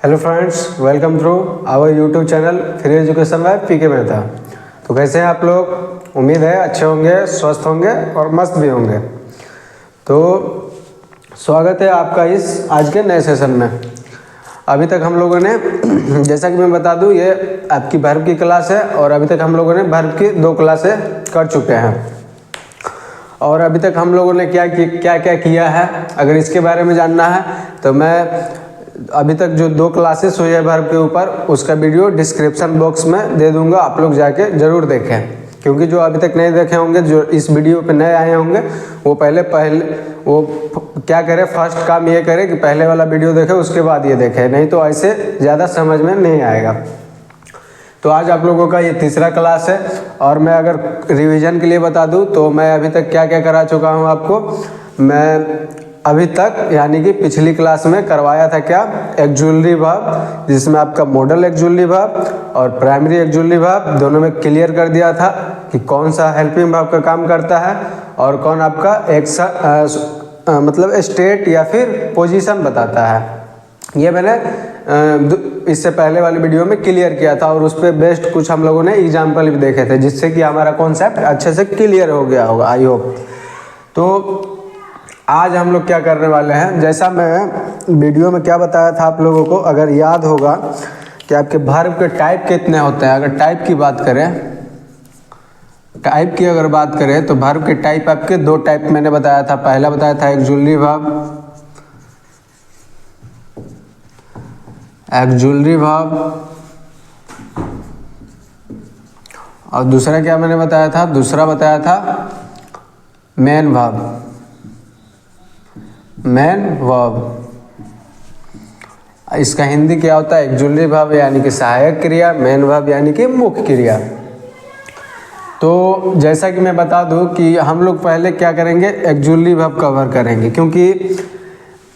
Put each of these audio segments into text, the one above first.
Hello friends, welcome through our YouTube channel free education by PK Mehta. तो कैसे हैं आप लोग? उम्मीद है अच्छे होंगे, स्वस्थ होंगे और मस्त भी होंगे। तो स्वागत है आपका इस आज के नए सेशन में। अभी तक हम लोगों ने जैसा कि मैं बता दूं, ये आपकी वर्ब की क्लास है और अभी तक हम लोगों ने वर्ब की 2 क्लासें कर चुके हैं। और अभी तक हम लोगों ने क्या किया है, अगर इसके बारे में जानना है तो मैं अभी तक जो 2 क्लासेस हुई है वर्ब के ऊपर, उसका वीडियो डिस्क्रिप्शन बॉक्स में दे दूंगा, आप लोग जाके ज़रूर देखें। क्योंकि जो अभी तक नहीं देखे होंगे, जो इस वीडियो पे नए आए होंगे, वो पहले वो क्या करें, फर्स्ट काम ये करें कि पहले वाला वीडियो देखें, उसके बाद ये देखें, नहीं तो ऐसे ज़्यादा समझ में नहीं आएगा। तो आज आप लोगों का ये तीसरा क्लास है और मैं अगर रिवीजन के लिए बता दूं तो मैं अभी तक क्या क्या करा चुका हूं आपको। मैं अभी तक यानी कि पिछली क्लास में करवाया था क्या, एक्जुलरी वर्ब, जिसमें आपका मॉडल एक्जुलरी वर्ब और प्राइमरी एक्जुलरी वर्ब दोनों में क्लियर कर दिया था कि कौन सा हेल्पिंग वर्ब का काम करता है और कौन आपका मतलब स्टेट या फिर पोजीशन बताता है। ये मैंने इससे पहले वाली वीडियो में क्लियर किया था और उस पर बेस्ड कुछ हम लोगों ने एग्जाम्पल भी देखे थे, जिससे कि हमारा कॉन्सेप्ट अच्छे से क्लियर हो गया होगा, आई होप। तो आज हम लोग क्या करने वाले हैं, जैसा मैं वीडियो में क्या बताया था आप लोगों को, अगर याद होगा कि आपके वर्ब के टाइप कितने होते हैं। अगर टाइप की बात करें तो वर्ब के टाइप आपके 2 टाइप मैंने बताया था। पहला बताया था एक्जुलरी वर्ब और दूसरा क्या मैंने बताया था, दूसरा बताया था मेन वर्ब। इसका हिंदी क्या होता है, एक्जुलरी वर्ब यानी कि सहायक क्रिया, मेन वर्ब यानी कि मुख्य क्रिया। तो जैसा कि मैं बता दूं कि हम लोग पहले क्या करेंगे, एक्जुलरी वर्ब कवर करेंगे, क्योंकि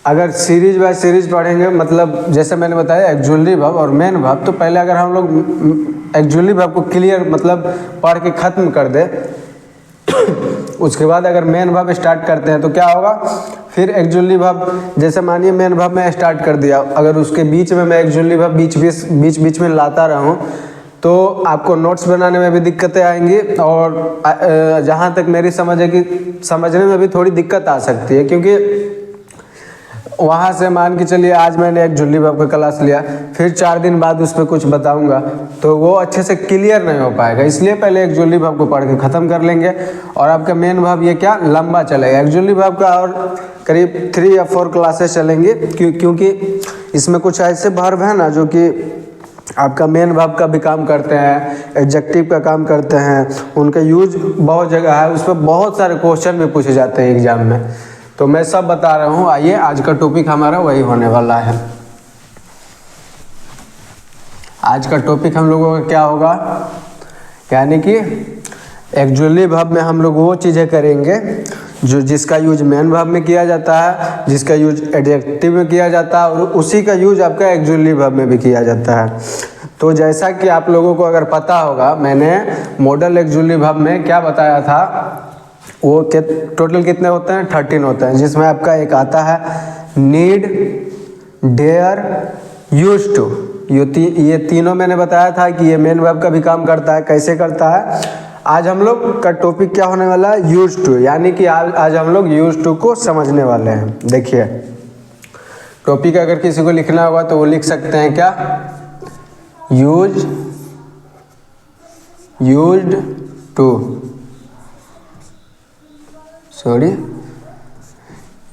अगर सीरीज बाय सीरीज पढ़ेंगे, मतलब जैसे मैंने बताया एक्जुलरी वर्ब और मेन वर्ब, तो पहले अगर हम लोग एक्जुलरी वर्ब को क्लियर मतलब पढ़ के ख़त्म कर दे उसके बाद अगर मेन वर्ब स्टार्ट करते हैं तो क्या होगा, फिर एक्जुलरी वर्ब, जैसे मानिए मेन वर्ब में स्टार्ट कर दिया, अगर उसके बीच में मैं एक्जुलरी वर्ब बीच में लाता रहूं तो आपको नोट्स बनाने में भी दिक्कतें आएंगी और जहां तक मेरी समझ है कि समझने में भी थोड़ी दिक्कत आ सकती है। क्योंकि वहाँ से मान के चलिए आज मैंने एक्जुलरी वर्ब का क्लास लिया, फिर 4 दिन बाद उस पर कुछ बताऊंगा तो वो अच्छे से क्लियर नहीं हो पाएगा। इसलिए पहले एक्जुलरी वर्ब को पढ़ के ख़त्म कर लेंगे और आपका मेन वर्ब ये क्या लंबा चलेगा। एक्जुलरी वर्ब का और करीब 3 या 4 क्लासेस चलेंगे, क्योंकि इसमें कुछ ऐसे वर्ब हैं ना जो कि आपका मेन वर्ब का भी काम करते हैं, एडजेक्टिव का काम करते हैं, उनका यूज बहुत जगह है, उस पर बहुत सारे क्वेश्चन भी पूछे जाते हैं एग्जाम में। तो मैं सब बता रहा हूँ। आइए, आज का टॉपिक हमारा वही होने वाला है। आज का टॉपिक हम लोगों का क्या होगा, यानी कि एक्जुलरी वर्ब में हम लोग वो चीज़ें करेंगे जिसका यूज मेन वर्ब में किया जाता है, जिसका यूज एडजेक्टिव में किया जाता है और उसी का यूज आपका एक्जुलरी वर्ब में भी किया जाता है। तो जैसा कि आप लोगों को अगर पता होगा, मैंने मॉडल एक्जुलरी वर्ब में क्या बताया था, वो टोटल कितने होते हैं, 13 होते हैं, जिसमें आपका एक आता है नीड, डेयर, यूज टू। ये तीनों मैंने बताया था कि ये मेन वर्ब का भी काम करता है। कैसे करता है, आज हम लोग का टॉपिक क्या होने वाला है, यूज टू, यानी कि आज हम लोग यूज टू को समझने वाले हैं। देखिए, टॉपिक अगर किसी को लिखना होगा तो वो लिख सकते हैं क्या, यूज्ड टू,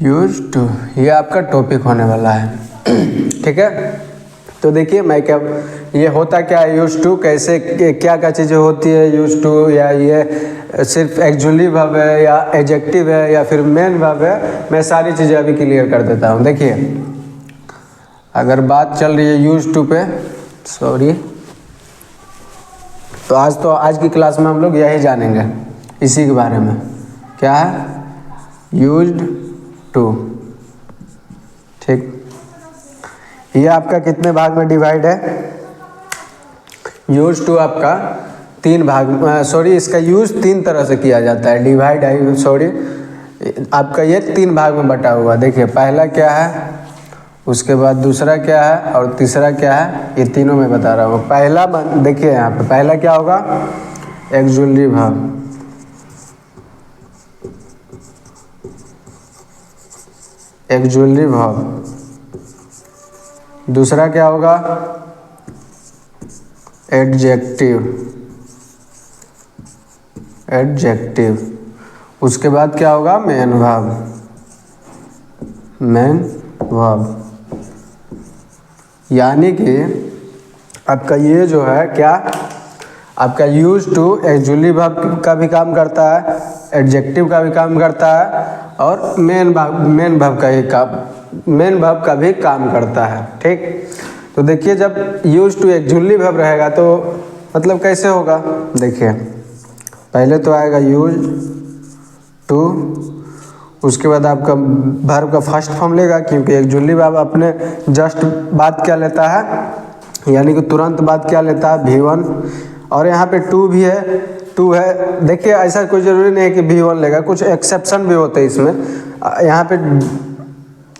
यूज टू, ये आपका टॉपिक होने वाला है। ठीक है, तो देखिए मैं क्या, ये होता क्या है यूज टू, कैसे क्या क्या चीज़ें होती है यूज टू, या ये सिर्फ एक्जुलरी वर्ब है या एडजेक्टिव है या फिर मेन वर्ब है, मैं सारी चीज़ें अभी क्लियर कर देता हूँ। देखिए, अगर बात चल रही है यूज टू पे, तो आज की क्लास में हम लोग यही जानेंगे, इसी के बारे में। क्या है, यूज्ड टू। ठीक, ये आपका कितने भाग में डिवाइड है, यूज टू आपका 3 भाग, इसका यूज 3 तरह से किया जाता है, डिवाइड आपका ये 3 भाग में बटा हुआ। देखिए, पहला क्या है, उसके बाद दूसरा क्या है और तीसरा क्या है, ये तीनों मैं बता रहा हूँ। पहला देखिए यहाँ पे पहला क्या होगा, एक्जुअली वर्ब, एक्जुअली वर्ब। दूसरा क्या होगा, एडजेक्टिव, एडजेक्टिव। उसके बाद क्या होगा, मेन वर्ब, मेन वर्ब। यानी कि आपका ये जो है क्या, आपका यूज टू एक्जुअली वर्ब का भी काम करता है, एडजेक्टिव का भी काम करता है, और मेन वर्ब का ही काम, मेन वर्ब का भी काम करता है। ठीक, तो देखिए जब यूज टू एक्जुअली वर्ब रहेगा तो मतलब कैसे होगा, देखिए पहले तो आएगा यूज टू, उसके बाद आपका वर्ब का फर्स्ट फॉर्म लेगा, क्योंकि एक्जुअली वर्ब अपने जस्ट बाद क्या लेता है, यानी कि तुरंत बाद क्या लेता है, V1। और यहाँ पे टू भी है, टू है। देखिए ऐसा कोई ज़रूरी नहीं है कि V1 लेगा, कुछ एक्सेप्शन भी होते हैं इसमें।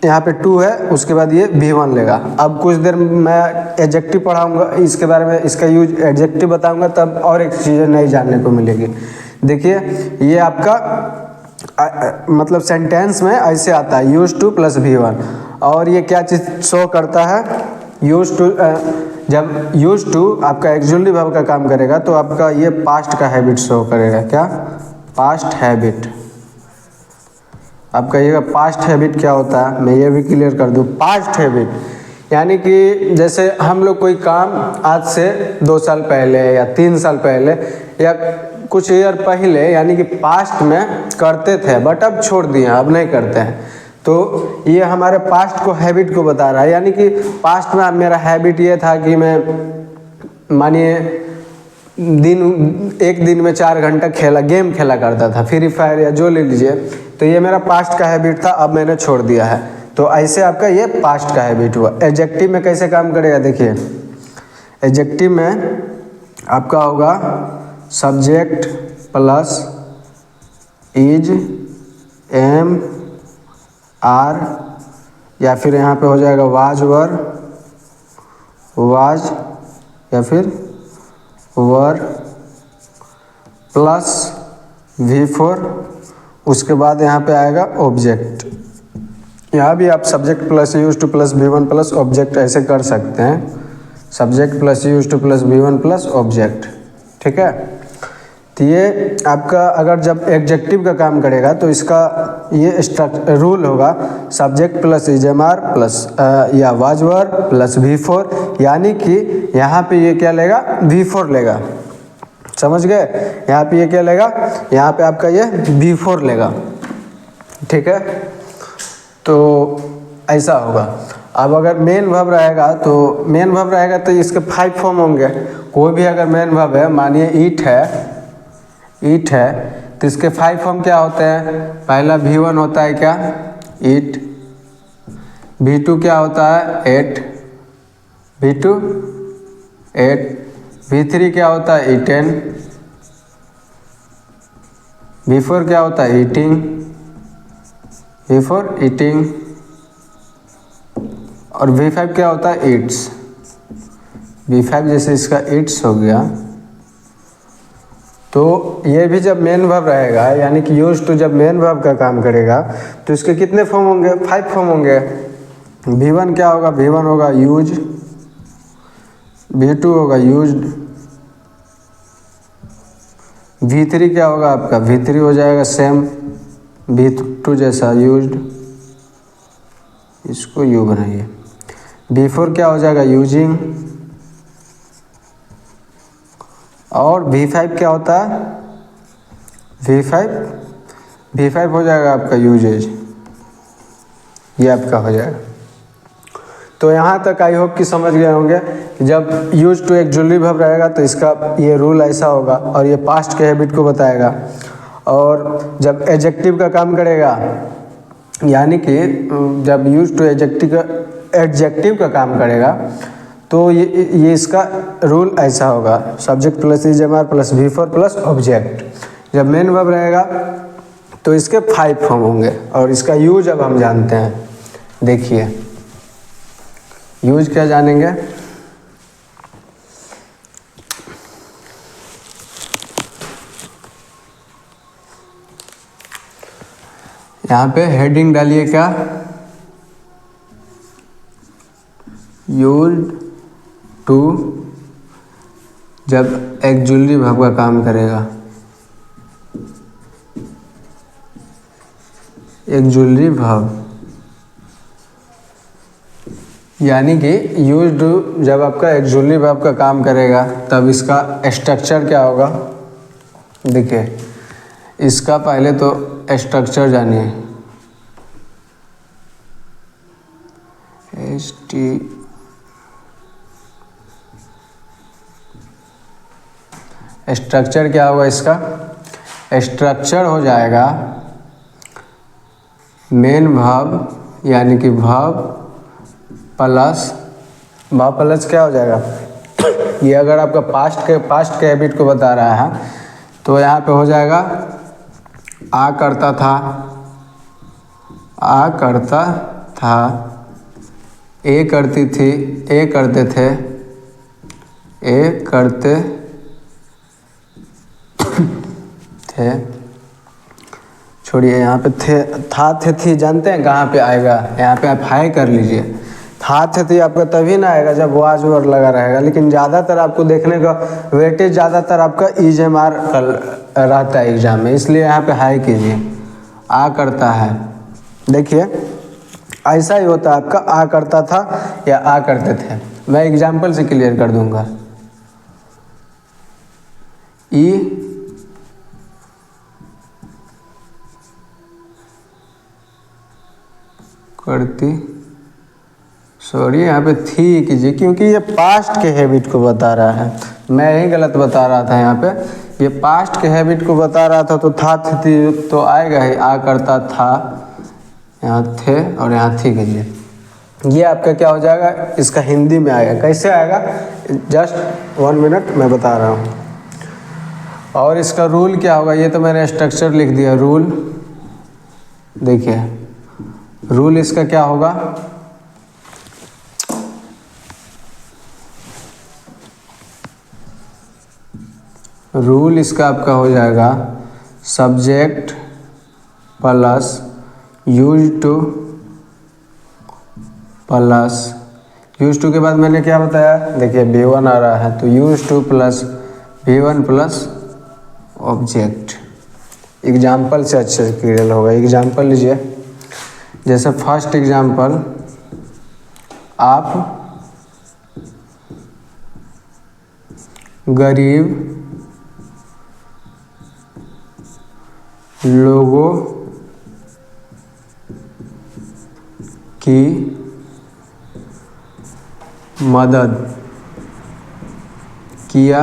यहाँ पे टू है, उसके बाद ये V1 लेगा। अब कुछ देर मैं एडजेक्टिव पढ़ाऊँगा इसके बारे में, इसका यूज एडजेक्टिव बताऊँगा, तब और एक चीज़ें नई जानने को मिलेगी। देखिए ये आपका मतलब सेंटेंस में ऐसे आता है, यूज टू प्लस V1। और ये क्या चीज़ शो करता है, यूज टू, जब यूज टू आपका एक्जुअली वर्ब का काम करेगा तो आपका ये पास्ट का हैबिट शो करेगा। क्या, पास्ट हैबिट। आपका ये पास्ट हैबिट क्या होता है, मैं ये भी क्लियर कर दूं। पास्ट हैबिट यानी कि जैसे हम लोग कोई काम आज से 2 साल पहले या 3 साल पहले या कुछ ईयर पहले यानी कि पास्ट में करते थे, बट अब छोड़ दिए, अब नहीं करते हैं। तो ये हमारे पास्ट को, हैबिट को बता रहा है। यानी कि पास्ट में मेरा हैबिट ये था कि मैं मानिए एक दिन में 4 घंटा गेम खेला करता था, फ्री फायर या जो ले लीजिए। तो ये मेरा पास्ट का हैबिट था, अब मैंने छोड़ दिया है। तो ऐसे आपका ये पास्ट का हैबिट हुआ। एडजेक्टिव में कैसे काम करेगा, देखिए एडजेक्टिव में आपका होगा subject plus is, am, are, या फिर यहाँ पे हो जाएगा वाज, वर, वाज, या फिर वर प्लस V4। उसके बाद यहाँ पे आएगा ऑब्जेक्ट। यहाँ भी आप subject plus use to plus V1 plus object ऐसे कर सकते हैं, subject plus use to plus V1 plus object. ठीक है, तो ये आपका अगर जब एडजेक्टिव का काम करेगा तो इसका ये रूल होगा, सब्जेक्ट प्लस इजमार प्लस या वाजवर प्लस V4। यानी कि यहाँ पे ये क्या लेगा, V4 लेगा। समझ गए, यहाँ पे ये क्या लेगा, यहाँ पे आपका ये V4 लेगा। ठीक है, तो ऐसा होगा। अब अगर मेन वर्ब रहेगा तो मेन वर्ब रहेगा तो इसके 5 फॉर्म होंगे। कोई भी अगर मेन वर्ब है, मानिए ईट है, तो इसके 5 फॉर्म क्या होते हैं। पहला V1 होता है क्या, ईट। V2 क्या होता है, एट, V2 एट। V3 क्या होता है, ईटेन। V4 क्या होता है, ईटिंग, V4 ईटिंग। और V5 क्या होता है, ईट्स। V5 जैसे इसका ईट्स हो गया। तो ये भी जब मेन वर्ब रहेगा, यानी कि यूज टू जब मेन वर्ब का काम करेगा तो इसके कितने फॉर्म होंगे, 5 फॉर्म होंगे। V1 क्या होगा, V1 होगा यूज, V2 होगा यूज्ड, V3 क्या होगा आपका, V3 हो जाएगा सेम V2 जैसा यूज्ड, इसको यू बनाइए। V4 क्या हो जाएगा, यूजिंग। और V5 क्या होता है, V5 हो जाएगा आपका यूजेज, ये आपका हो जाएगा। तो यहाँ तक आई होप कि समझ गए होंगे कि जब यूज टू एक्जुअली वर्ब रहेगा तो इसका ये रूल ऐसा होगा और ये पास्ट के हैबिट को बताएगा। और जब एडजेक्टिव का काम करेगा, यानी कि जब यूज टू एडजेक्टिव का काम करेगा तो ये इसका रूल ऐसा होगा, subject plus is am are plus V4 plus object. जब मेन वर्ब रहेगा तो इसके 5 फॉर्म होंगे और इसका यूज अब हम जानते हैं। देखिए यूज क्या जानेंगे, यहाँ पे हेडिंग डालिए क्या, यूज टू, जब एक्जुअली वर्ब का काम करेगा, एक्जुअली वर्ब, यानी कि यूज टू जब आपका एक्जुअली वर्ब का काम करेगा तब इसका स्ट्रक्चर क्या होगा। देखिए इसका पहले तो स्ट्रक्चर जानिए, स्ट्रक्चर क्या होगा इसका, स्ट्रक्चर हो जाएगा मेन वर्ब यानी कि वर्ब प्लस क्या हो जाएगा, ये अगर आपका पास्ट के हैबिट को बता रहा है तो यहाँ पे हो जाएगा आ करता था, ए करती थी, ए करते थे, ए करते थे, छोड़िए यहाँ पे थे, था थे थी, जानते हैं कहाँ पे आएगा, यहाँ पे आप हाई कर लीजिए। था थे थी आपका तभी ना आएगा जब वाज वर्ड लगा रहेगा, लेकिन ज़्यादातर आपको देखने का वेटेज ज़्यादातर आपका EJMR रहता है एग्जाम में, इसलिए यहाँ पे हाई कीजिए। आ करता है, देखिए ऐसा ही होता है आपका, आ करता था या आ करते थे। मैं एग्जाम्पल से क्लियर कर दूंगा। ई करती, सॉरी यहाँ पे थी कीजिए क्योंकि ये पास्ट के हैबिट को बता रहा है, मैं ही गलत बता रहा था। यहाँ पे ये पास्ट के हैबिट को बता रहा था तो था थी तो आएगा ही, आ करता था, यहाँ थे और यहाँ थी कीजिए। ये आपका क्या हो जाएगा, इसका हिंदी में आएगा। कैसे आएगा, जस्ट 1 मिनट मैं बता रहा हूँ। और इसका रूल क्या होगा, ये तो मैंने स्ट्रक्चर लिख दिया। रूल देखिए, रूल इसका क्या होगा, रूल इसका आपका हो जाएगा subject plus use to plus, use to के बाद मैंने क्या बताया, देखिए V1 आ रहा है तो use to plus V1 plus object. Example से अच्छे से क्लियर होगा। एग्जाम्पल लीजिए, जैसे फर्स्ट एग्जाम्पल, आप गरीब लोगों की मदद किया,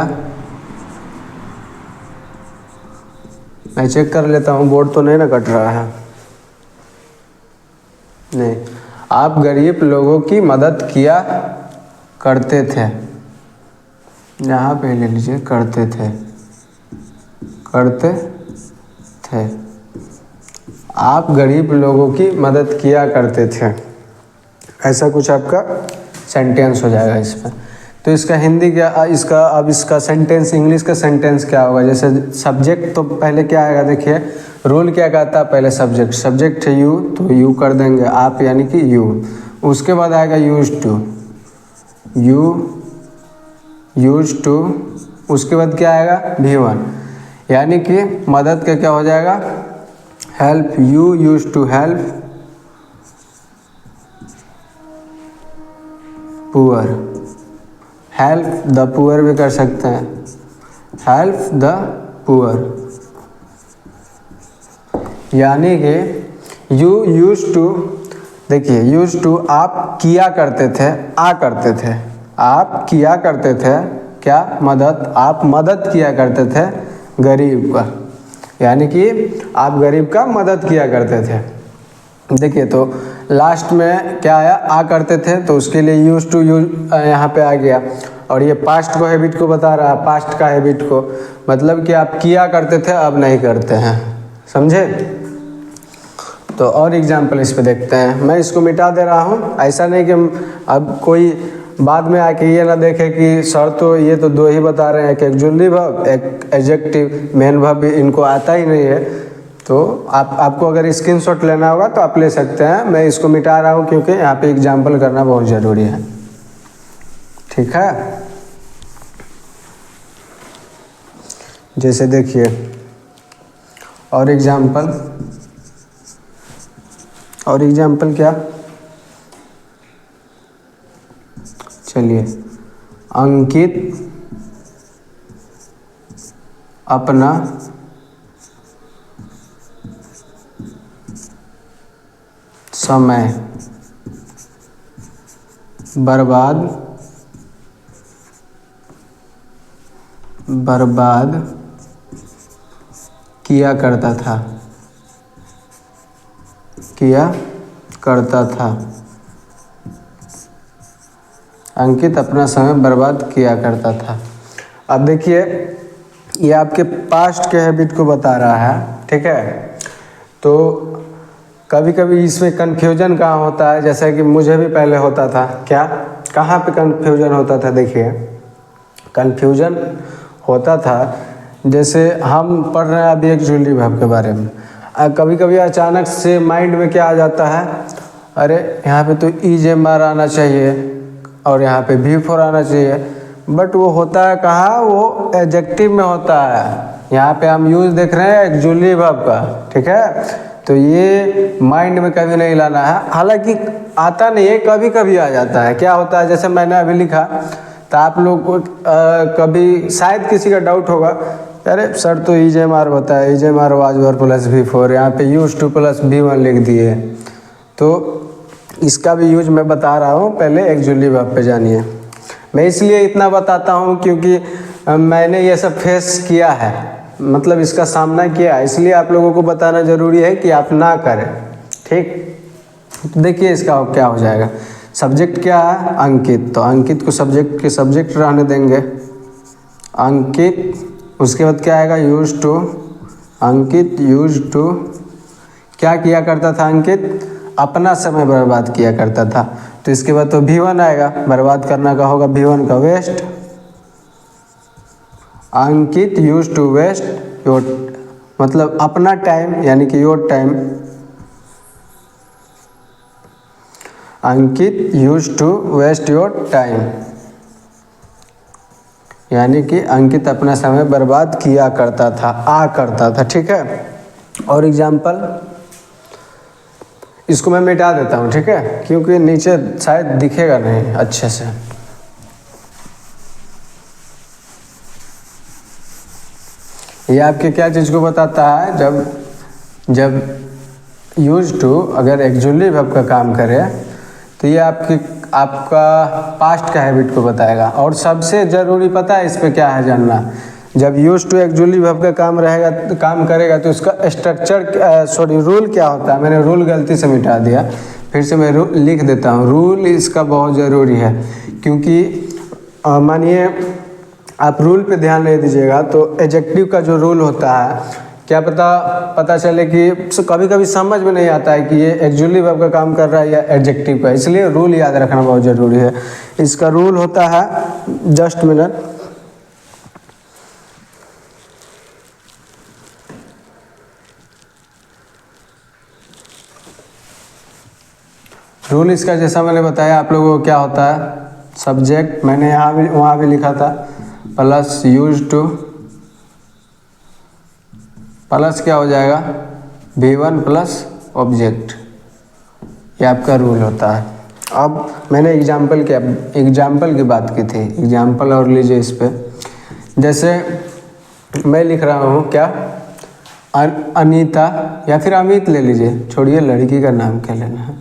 मैं चेक कर लेता हूँ बोर्ड तो नहीं ना कट रहा है, नहीं, आप गरीब लोगों की मदद किया करते थे, यहाँ पे ले लीजिए करते थे, करते थे, आप गरीब लोगों की मदद किया करते थे, ऐसा कुछ आपका सेंटेंस हो जाएगा इसमें। तो इसका हिंदी क्या, इसका सेंटेंस, इंग्लिश का सेंटेंस क्या होगा। जैसे सब्जेक्ट तो पहले क्या आएगा, देखिए रूल क्या कहता है, पहले सब्जेक्ट है यू तो यू कर देंगे, आप यानी कि यू, उसके बाद आएगा यूज टू, यूज टू, उसके बाद क्या आएगा V1, यानी कि मदद का क्या हो जाएगा, help, you use to help poor, help the poor भी कर सकते हैं, हेल्प द पुअर, यानी कि यू यूज टू, देखिए यूज टू आप किया करते थे, आ करते थे, आप किया करते थे क्या, मदद, आप मदद किया करते थे गरीब का, यानी कि आप गरीब का मदद किया करते थे। देखिए तो लास्ट में क्या आया, आ करते थे तो उसके लिए यूज टू यहाँ पे आ गया, और ये पास्ट को हैबिट को बता रहा है, पास्ट का हैबिट को, मतलब कि आप किया करते थे अब नहीं करते हैं, समझे। तो और एग्जाम्पल इस पे देखते हैं। मैं इसको मिटा दे रहा हूँ, ऐसा नहीं कि अब कोई बाद में आके ये ना देखे कि सर तो ये तो दो ही बता रहे हैं, एक एक्जुअली वर्ब एक एडजेक्टिव, मेन वर्ब भी इनको आता ही नहीं है। तो आपको अगर स्क्रीनशॉट लेना होगा तो आप ले सकते हैं। मैं इसको मिटा रहा हूँ क्योंकि यहाँ पे एग्जाम्पल करना बहुत ज़रूरी है, ठीक है। जैसे देखिए और एग्जाम्पल क्या, चलिए, अंकित अपना समय बर्बाद किया करता था। अंकित अपना समय बर्बाद किया करता था। अब देखिए ये आपके पास्ट के हैबिट को बता रहा है, ठीक है। तो कभी कभी इसमें कन्फ्यूजन कहाँ होता है, जैसा कि मुझे भी पहले होता था। क्या, कहाँ पे कन्फ्यूजन होता था? देखिए कन्फ्यूजन होता था, जैसे हम पढ़ रहे हैं अभी एक्जुअली वर्ब के बारे में, कभी कभी अचानक से माइंड में क्या आ जाता है, अरे यहाँ पे तो EJMR आना चाहिए और यहाँ पे V4 आना चाहिए, बट वो होता है कहाँ, वो एडजेक्टिव में होता है। यहाँ पे हम यूज़ देख रहे हैं एक्जुअली वर्ब का, ठीक है। तो ये माइंड में कभी नहीं लाना है, हालांकि आता नहीं है, कभी कभी आ जाता है। क्या होता है, जैसे मैंने अभी लिखा तो आप लोग को कभी शायद किसी का डाउट होगा, अरे सर तो EJMR होता है, EJMR was verb plus V4, यहाँ पे यूज टू प्लस V1 लिख दिए। तो इसका भी यूज मैं बता रहा हूँ, पहले एक्जुअली वर्ब पे जानिए। मैं इसलिए इतना बताता हूँ क्योंकि मैंने ये सब फेस किया है, मतलब इसका सामना किया है, इसलिए आप लोगों को बताना ज़रूरी है कि आप ना करें, ठीक। देखिए इसका क्या हो जाएगा, सब्जेक्ट क्या है, अंकित, तो अंकित को सब्जेक्ट के सब्जेक्ट रहने देंगे, अंकित। उसके बाद क्या आएगा, use to, Ankit use to क्या किया करता था, अंकित अपना समय बर्बाद किया करता था। तो इसके बाद तो V1 आएगा, बर्बाद करना का होगा V1 का waste, Ankit use to waste your, मतलब अपना टाइम यानी कि your time, Ankit use to waste your time, यानी कि अंकित अपना समय बर्बाद किया करता था, ठीक है। और एग्जाम्पल इसको मैं मिटा देता हूँ, ठीक है, क्योंकि नीचे शायद दिखेगा नहीं अच्छे से। ये आपके क्या चीज़ को बताता है, जब यूज टू अगर एक्जुअली वर्ब का काम करे तो ये आपका पास्ट का हैबिट को बताएगा। और सबसे ज़रूरी पता है इस पे क्या है जानना, जब यूज टू एक्जुअली वर्ब का काम करेगा तो उसका स्ट्रक्चर रूल क्या होता है। मैंने रूल गलती से मिटा दिया, फिर से मैं लिख देता हूँ। रूल इसका बहुत ज़रूरी है, क्योंकि मानिए आप रूल पे ध्यान नहीं दीजिएगा तो एडजेक्टिव का जो रूल होता है, क्या पता चले कि कभी कभी समझ में नहीं आता है कि ये एक्जुअली वर्ब का काम कर रहा है या एडजेक्टिव का, इसलिए रूल याद रखना बहुत ज़रूरी है। इसका रूल होता है, जस्ट मिनट, रूल इसका जैसा मैंने बताया आप लोगों को क्या होता है, सब्जेक्ट मैंने यहाँ भी वहाँ भी लिखा था, प्लस यूज टू, प्लस क्या हो जाएगा V1 प्लस ऑब्जेक्ट, ये आपका रूल होता है। अब मैंने एग्जाम्पल की बात की थी, एग्जाम्पल और लीजिए इस पे। जैसे मैं लिख रहा हूँ क्या, अनीता, या फिर अमित ले लीजिए, छोड़िए लड़की का नाम क्या लेना है।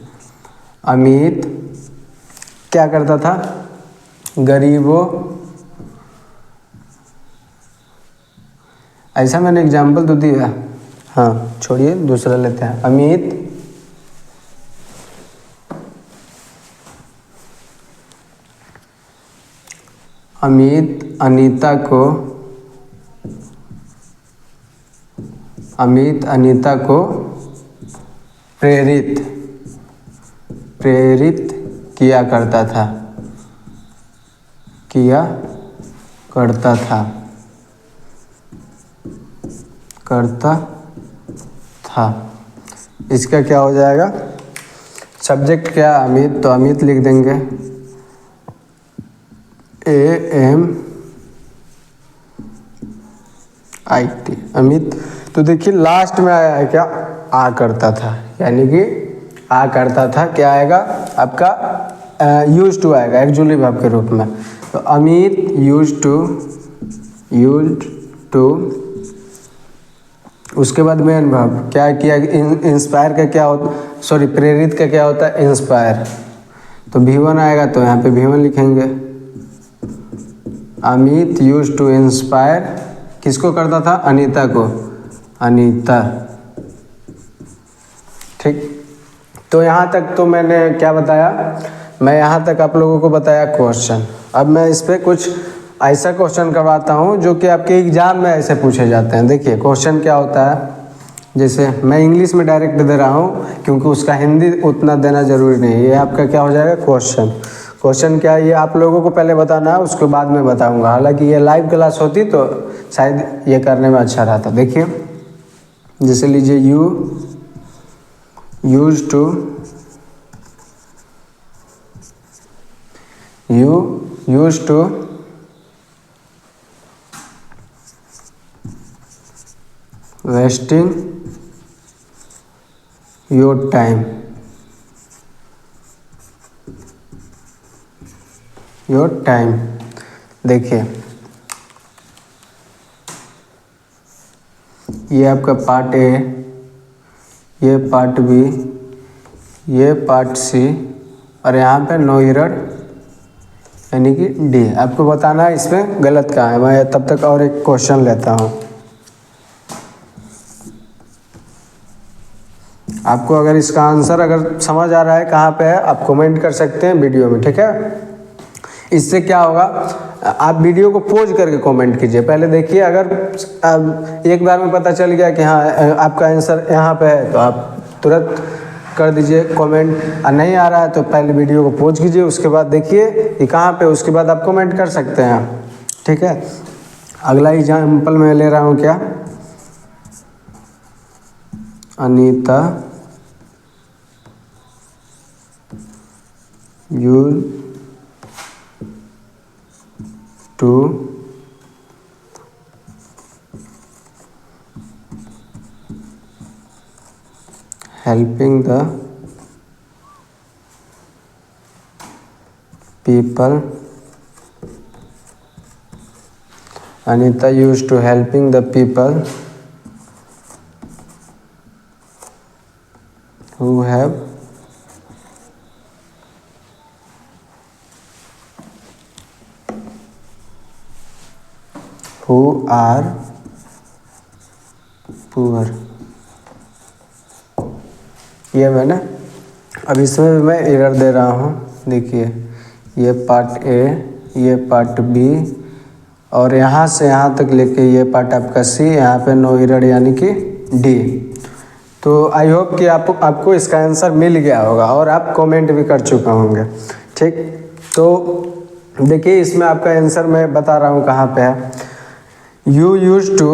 अमित क्या करता था, गरीबों, ऐसा मैंने एग्जाम्पल तो दिया, हाँ छोड़िए दूसरा लेते हैं। अमित अनीता को प्रेरित किया करता था, इसका क्या हो जाएगा? सब्जेक्ट क्या? अमित, तो अमित लिख देंगे AMIT, अमित। तो देखिए लास्ट में आया है क्या? आ करता था, यानी कि आ करता था क्या आएगा आपका? यूज टू आएगा एक्चुअली वर्ब के रूप में। तो अमित यूज टू, उसके बाद मेन वर्ब क्या किया? इंस्पायर का क्या होता, सॉरी प्रेरित का क्या होता है? इंस्पायर। तो V1 आएगा तो यहाँ पे V1 लिखेंगे। अमित यूज टू इंस्पायर, किसको करता था? अनीता को, अनीता। ठीक, तो यहाँ तक तो मैंने क्या बताया? मैं यहाँ तक आप लोगों को बताया क्वेश्चन। अब मैं इस पर कुछ ऐसा क्वेश्चन करवाता हूँ जो कि आपके एग्जाम में ऐसे पूछे जाते हैं। देखिए क्वेश्चन क्या होता है, जैसे मैं इंग्लिश में डायरेक्ट दे रहा हूँ क्योंकि उसका हिंदी उतना देना ज़रूरी नहीं है। ये आपका क्या हो जाएगा? क्वेश्चन क्या है ये आप लोगों को पहले बताना है, उसके बाद में बताऊँगा। हालांकि ये लाइव क्लास होती तो शायद ये करने में अच्छा रहता। देखिए जैसे लीजिए you use to wasting your time, देखिए ये आपका पार्ट ए, ये पार्ट बी, ये पार्ट सी, और यहाँ पे नो एरर यानी कि डी। आपको बताना है इसमें गलत कहाँ है। मैं तब तक और एक क्वेश्चन लेता हूँ। आपको अगर इसका आंसर अगर समझ आ रहा है कहाँ पे है, आप कमेंट कर सकते हैं वीडियो में, ठीक है। इससे क्या होगा, आप वीडियो को पॉज करके कमेंट कीजिए, पहले देखिए। अगर एक बार में पता चल गया कि हाँ आपका आंसर यहाँ पे है तो आप तुरंत कर दीजिए कमेंट, और नहीं आ रहा है तो पहले वीडियो को पॉज कीजिए, उसके बाद देखिए कि कहाँ पे, उसके बाद आप कमेंट कर सकते हैं, ठीक है। अगला एग्जाम्पल मैं ले रहा हूँ क्या, Anita use to helping the people, Anita used to helping the people who have who are poor। ये मैंने अब इसमें भी मैं एरर दे रहा हूँ। देखिए ये पार्ट ए, ये पार्ट बी, और यहाँ से यहाँ तक लेके ये पार्ट आपका सी, यहाँ पे नो एरर यानी कि डी। तो आई होप कि आपको इसका आंसर मिल गया होगा और आप कमेंट भी कर चुके होंगे, ठीक। तो देखिए इसमें आपका आंसर मैं बता रहा हूँ कहाँ पे है। यू यूज टू,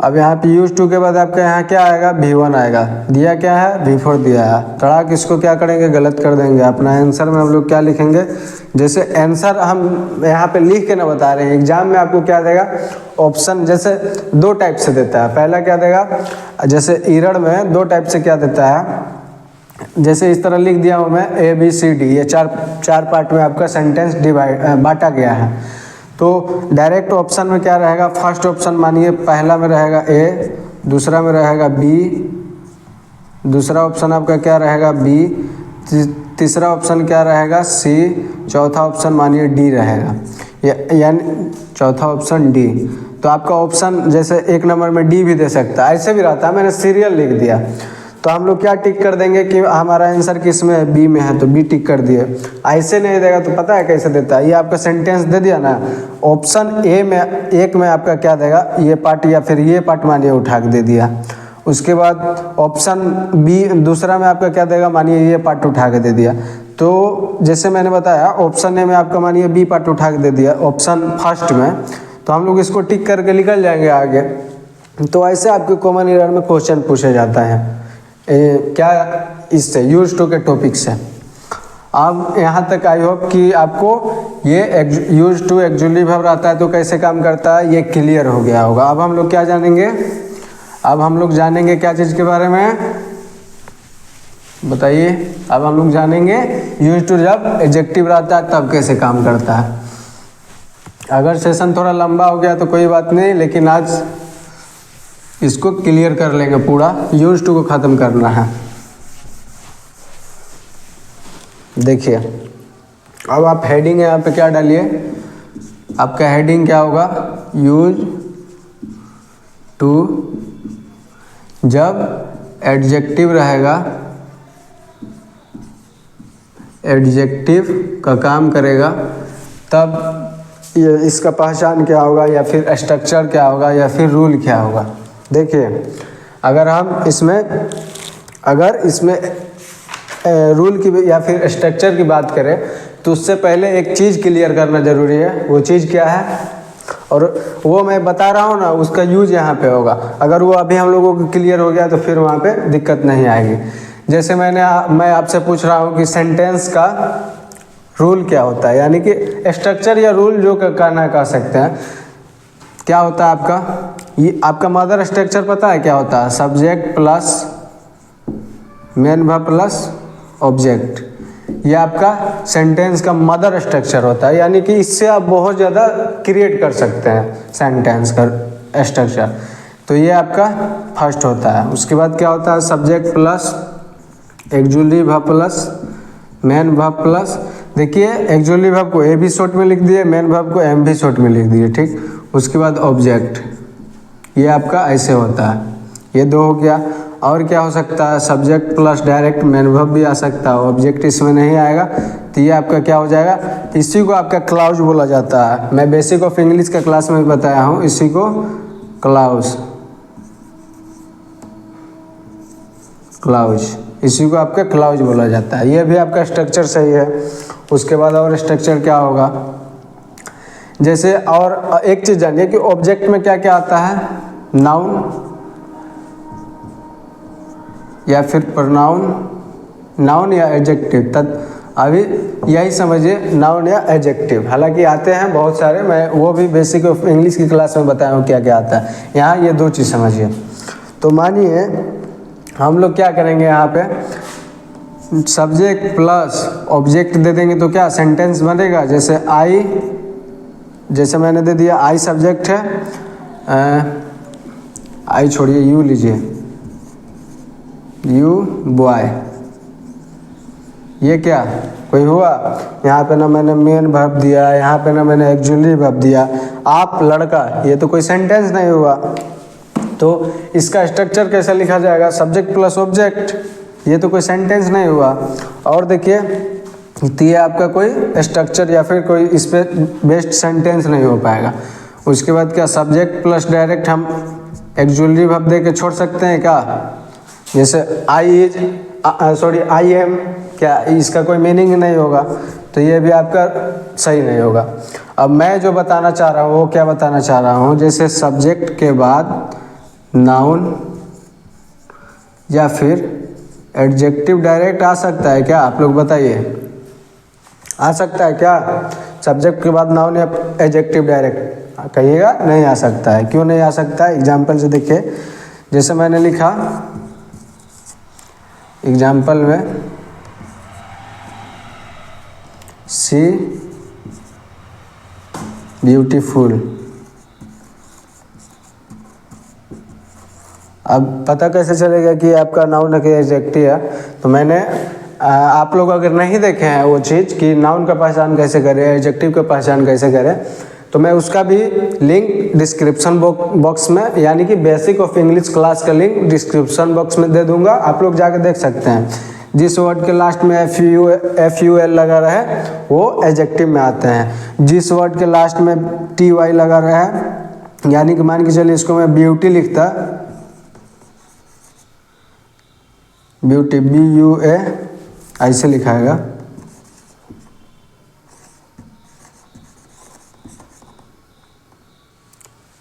अब यहाँ पे यूज टू के बाद आपका यहाँ क्या आएगा, V1 आएगा। दिया क्या है, V4 दिया है। तड़ाक इसको क्या करेंगे, गलत कर देंगे। अपना आंसर में हम लोग क्या लिखेंगे, जैसे आंसर हम यहाँ पे लिख के ना बता रहे हैं, एग्जाम में आपको क्या देगा, ऑप्शन जैसे दो टाइप से देता है। पहला क्या देगा, जैसे एरर में दो टाइप से क्या देता है, जैसे इस तरह लिख दिया हूँ मैं ABCD, ये चार पार्ट में आपका सेंटेंस बांटा गया है। तो डायरेक्ट ऑप्शन में क्या रहेगा, फर्स्ट ऑप्शन मानिए पहला में रहेगा A, दूसरा में रहेगा B, दूसरा ऑप्शन आपका क्या रहेगा B, तीसरा ऑप्शन क्या रहेगा C, चौथा ऑप्शन मानिए D रहेगा, यानी चौथा ऑप्शन D। तो आपका ऑप्शन जैसे एक नंबर में D भी दे सकता है, ऐसे भी रहता है। मैंने सीरियल लिख दिया तो हम लोग क्या टिक कर देंगे कि हमारा आंसर किस में है, B में है, तो B टिक कर दिए। ऐसे नहीं देगा तो पता है कैसे देता है, ये आपका सेंटेंस दे दिया ना, ऑप्शन ए में एक में आपका क्या देगा, ये पार्ट या फिर ये पार्ट मानिए उठा के दे दिया, उसके बाद ऑप्शन बी दूसरा में आपका क्या देगा, मानिए ये पार्ट उठा के दे दिया, तो जैसे मैंने बताया ऑप्शन ए में आपका मानिए बी पार्ट उठा के दे दिया ऑप्शन फर्स्ट में, तो हम लोग इसको टिक करके निकल जाएंगे आगे। तो ऐसे आपके कॉमन एरर में क्वेश्चन पूछे जाता है क्या इससे, यूज टू के टॉपिक से। अब यहाँ तक आई होप कि आपको ये यूज टू एक्चुअली वर्ब रहता है तो कैसे काम करता है ये क्लियर हो गया होगा। अब हम लोग क्या जानेंगे, अब हम लोग जानेंगे क्या चीज़ के बारे में बताइए। अब हम लोग जानेंगे यूज टू जब एडजेक्टिव रहता है तब कैसे काम करता है। अगर सेशन थोड़ा लंबा हो गया तो कोई बात नहीं, लेकिन आज इसको क्लियर कर लेंगे, पूरा यूज टू को ख़त्म करना है। देखिए अब आप हेडिंग यहाँ पे क्या डालिए, आपका हेडिंग क्या होगा, यूज टू जब एडजेक्टिव रहेगा, एडजेक्टिव का काम करेगा तब ये इसका पहचान क्या होगा या फिर स्ट्रक्चर क्या होगा या फिर रूल क्या होगा। देखिए अगर हम इसमें रूल की या फिर स्ट्रक्चर की बात करें तो उससे पहले एक चीज़ क्लियर करना ज़रूरी है। वो चीज़ क्या है, और वो मैं बता रहा हूँ ना, उसका यूज यहाँ पे होगा। अगर वो अभी हम लोगों को क्लियर हो गया तो फिर वहाँ पे दिक्कत नहीं आएगी। जैसे मैं आपसे पूछ रहा हूँ कि सेंटेंस का रूल क्या होता है, यानी कि स्ट्रक्चर या रूल जो कहना कह सकते हैं, क्या होता है आपका, ये आपका मदर स्ट्रक्चर पता है क्या होता है, subject plus main verb plus object. ये आपका सेंटेंस का मदर स्ट्रक्चर होता है, यानी कि इससे आप बहुत ज़्यादा क्रिएट कर सकते हैं सेंटेंस का स्ट्रक्चर। तो ये आपका फर्स्ट होता है। उसके बाद क्या होता है, subject plus actually verb plus main verb plus, देखिए एक्जुअली वर्ब को ए भी शॉर्ट में लिख दिए, मेन वर्ब को एम भी शॉर्ट में लिख दिए, ठीक। उसके बाद ऑब्जेक्ट, ये आपका ऐसे होता है। ये दो हो गया। और क्या हो सकता है, subject plus direct main verb भी आ सकता है, ऑब्जेक्ट इसमें नहीं आएगा, तो ये आपका क्या हो जाएगा, इसी को आपका क्लाउज बोला जाता है। मैं बेसिक ऑफ इंग्लिश का क्लास में भी बताया हूँ, इसी को क्लाउज, इसी को आपका क्लाउज बोला जाता है। ये भी आपका स्ट्रक्चर सही है। उसके बाद और स्ट्रक्चर क्या होगा, जैसे और एक चीज़ जानिए कि ऑब्जेक्ट में क्या क्या आता है, नाउन या फिर प्रोनाउन, नाउन या एडजेक्टिव। अभी यही समझिए, नाउन या एडजेक्टिव। हालांकि आते हैं बहुत सारे, मैं वो भी बेसिक ऑफ इंग्लिश की क्लास में बताया हूँ क्या क्या आता है। यहाँ ये दो चीज़ समझिए। तो मानिए हम लोग क्या करेंगे, यहाँ पे सब्जेक्ट प्लस ऑब्जेक्ट दे देंगे तो क्या सेंटेंस बनेगा। जैसे आई, जैसे मैंने दे दिया आई सब्जेक्ट है, आई छोड़िए यू लीजिए, यू बॉय, ये क्या कोई हुआ, यहाँ पे ना मैंने मेन वर्ब दिया, यहाँ पे ना मैंने एक्चुअली वर्ब दिया, आप लड़का, ये तो कोई सेंटेंस नहीं हुआ। तो इसका स्ट्रक्चर कैसे लिखा जाएगा, सब्जेक्ट प्लस ऑब्जेक्ट, ये तो कोई सेंटेंस नहीं हुआ। और देखिए तो ये आपका कोई स्ट्रक्चर या फिर कोई इस पर बेस्ड सेंटेंस नहीं हो पाएगा। उसके बाद क्या, सब्जेक्ट प्लस डायरेक्ट हम एक्चुअली वर्ब दे के छोड़ सकते हैं क्या, जैसे I is, sorry I am, क्या इसका कोई मीनिंग नहीं होगा, तो ये भी आपका सही नहीं होगा। अब मैं जो बताना चाह रहा हूँ वो क्या बताना चाह रहा हूँ, जैसे सब्जेक्ट के बाद नाउन या फिर एडजेक्टिव डायरेक्ट आ सकता है क्या, आप लोग बताइए, आ सकता है क्या, सब्जेक्ट के बाद नाउन या एडजेक्टिव डायरेक्ट कहिएगा, नहीं आ सकता है। क्यों नहीं आ सकता है, एग्जाम्पल से देखिए। जैसे मैंने लिखा एग्जाम्पल में, सी ब्यूटीफुल। अब पता कैसे चलेगा कि आपका नाउन है कि एडजेक्टिव है, तो मैंने आप लोग अगर नहीं देखे हैं वो चीज़ कि नाउन का पहचान कैसे करें, एडजेक्टिव का पहचान कैसे करें, तो मैं उसका भी लिंक डिस्क्रिप्शन बॉक्स में, यानी कि बेसिक ऑफ इंग्लिश क्लास का लिंक डिस्क्रिप्शन बॉक्स में दे दूंगा, आप लोग जाकर देख सकते हैं। जिस वर्ड के लास्ट में FUL लगा रहे वो एडजेक्टिव में आते हैं, जिस वर्ड के लास्ट में TY लगा रहा है, यानी कि मान के चलिए इसको मैं ब्यूटी लिखता, ब्यूटी BUA ऐसे लिखाएगा,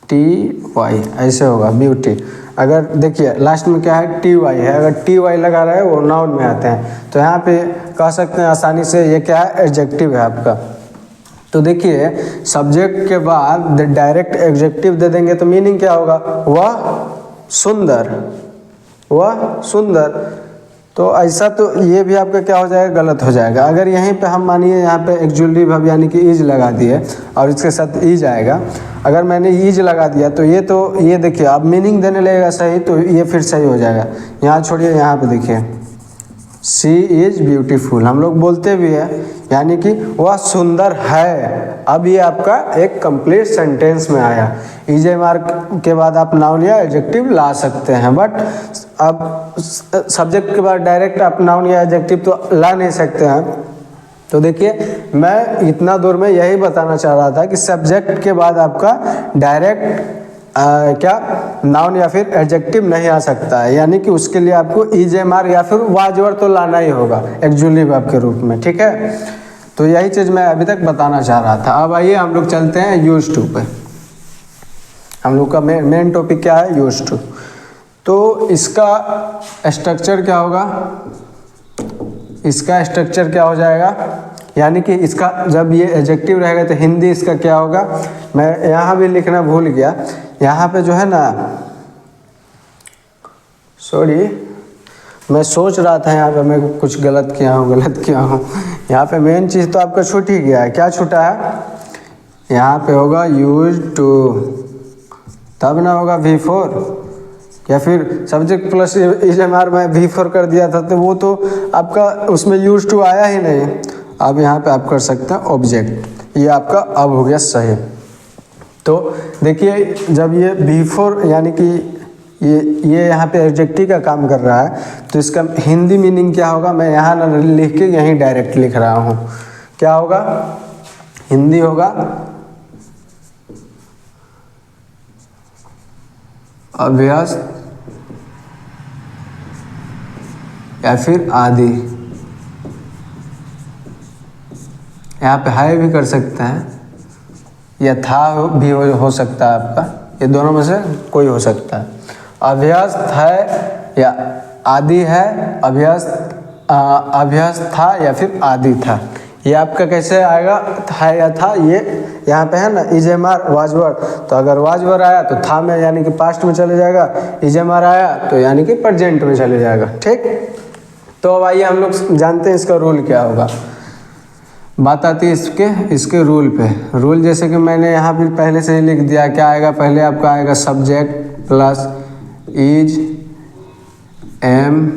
TY ऐसे होगा ब्यूटी। अगर देखिए लास्ट में क्या है TY है, अगर TY लगा रहा है वो नाउन में आते हैं। तो यहाँ पे कह सकते हैं आसानी से ये क्या है एडजेक्टिव है आपका। तो देखिए सब्जेक्ट के बाद डायरेक्ट एडजेक्टिव दे देंगे तो मीनिंग क्या होगा, वह सुंदर, वह सुंदर। तो ऐसा तो ये भी आपका क्या हो जाएगा, गलत हो जाएगा। अगर यहीं पे हम मानिए यहाँ पे एक्जुअली वर्ब यानी कि इज लगा दिए और इसके साथ इज आएगा, अगर मैंने इज लगा दिया तो ये देखिए अब मीनिंग देने लगेगा सही, तो ये फिर सही हो जाएगा। यहाँ छोड़िए, यहाँ पे देखिए शी इज़ ब्यूटीफुल, हम लोग बोलते भी है यानी कि वह सुंदर है। अब ये आपका एक कंप्लीट सेंटेंस में आया। ईजे मार्क के बाद आप नाउन या एडजेक्टिव ला सकते हैं, बट अब सब्जेक्ट के बाद डायरेक्ट आप नाउन या एडजेक्टिव तो ला नहीं सकते हैं। तो देखिए मैं इतना दूर में यही बताना चाह रहा था कि सब्जेक्ट के बाद आपका डायरेक्ट क्या नाउन या फिर एडजेक्टिव नहीं आ सकता है, यानी कि उसके लिए आपको EJMR या फिर वाज वर्ड तो लाना ही होगा एक्जुअली वर्ब के रूप में, ठीक है। तो यही चीज़ मैं अभी तक बताना चाह रहा था। अब आइए हम लोग चलते हैं यूज्ड टू पे। हम लोग का मेन टॉपिक क्या है, यूज्ड टू। तो इसका स्ट्रक्चर क्या होगा, इसका स्ट्रक्चर क्या हो जाएगा, यानी कि इसका जब ये एडजेक्टिव रहेगा तो हिंदी इसका क्या होगा, मैं यहाँ भी लिखना भूल गया। यहाँ पे जो है ना, सॉरी मैं सोच रहा था यहाँ पे मैं कुछ गलत किया हूँ। यहाँ पे मेन चीज़ तो आपका छूट ही गया है। क्या छूटा है, यहाँ पे होगा यूज्ड टू, तब ना होगा V4, या फिर सब्जेक्ट प्लस EJMR में V4 कर दिया था तो वो तो आपका उसमें यूज्ड टू आया ही नहीं। अब यहाँ पे आप कर सकते हैं ऑब्जेक्ट, ये आपका अब हो गया सही। तो देखिए जब ये V4 यानी कि ये यहाँ पे एडजेक्टिव का काम कर रहा है तो इसका हिंदी मीनिंग क्या होगा, मैं यहाँ ना लिख के यहीं डायरेक्ट लिख रहा हूँ। क्या होगा, हिंदी होगा अभ्यस्त या फिर आदि। यहाँ पे है भी कर सकते हैं या था भी हो सकता है आपका, ये दोनों में से कोई हो सकता है। अभ्यस्त है या आदि है, अभ्यस्त था या फिर आदि था, ये आपका कैसे आएगा, था या था। ये यहाँ पे है ना EJMR वाज वर्ड, तो अगर वाज वर्ड आया तो था में यानी कि पास्ट में चले जाएगा, EJMR आया तो यानी कि प्रेजेंट में चले जाएगा, ठीक। तो अब आइए हम लोग जानते हैं इसका रूल क्या होगा। बात आती है इसके रूल पे। रूल जैसे कि मैंने यहाँ भी पहले से ही लिख दिया, क्या आएगा, पहले आपका आएगा सब्जेक्ट प्लस इज एम।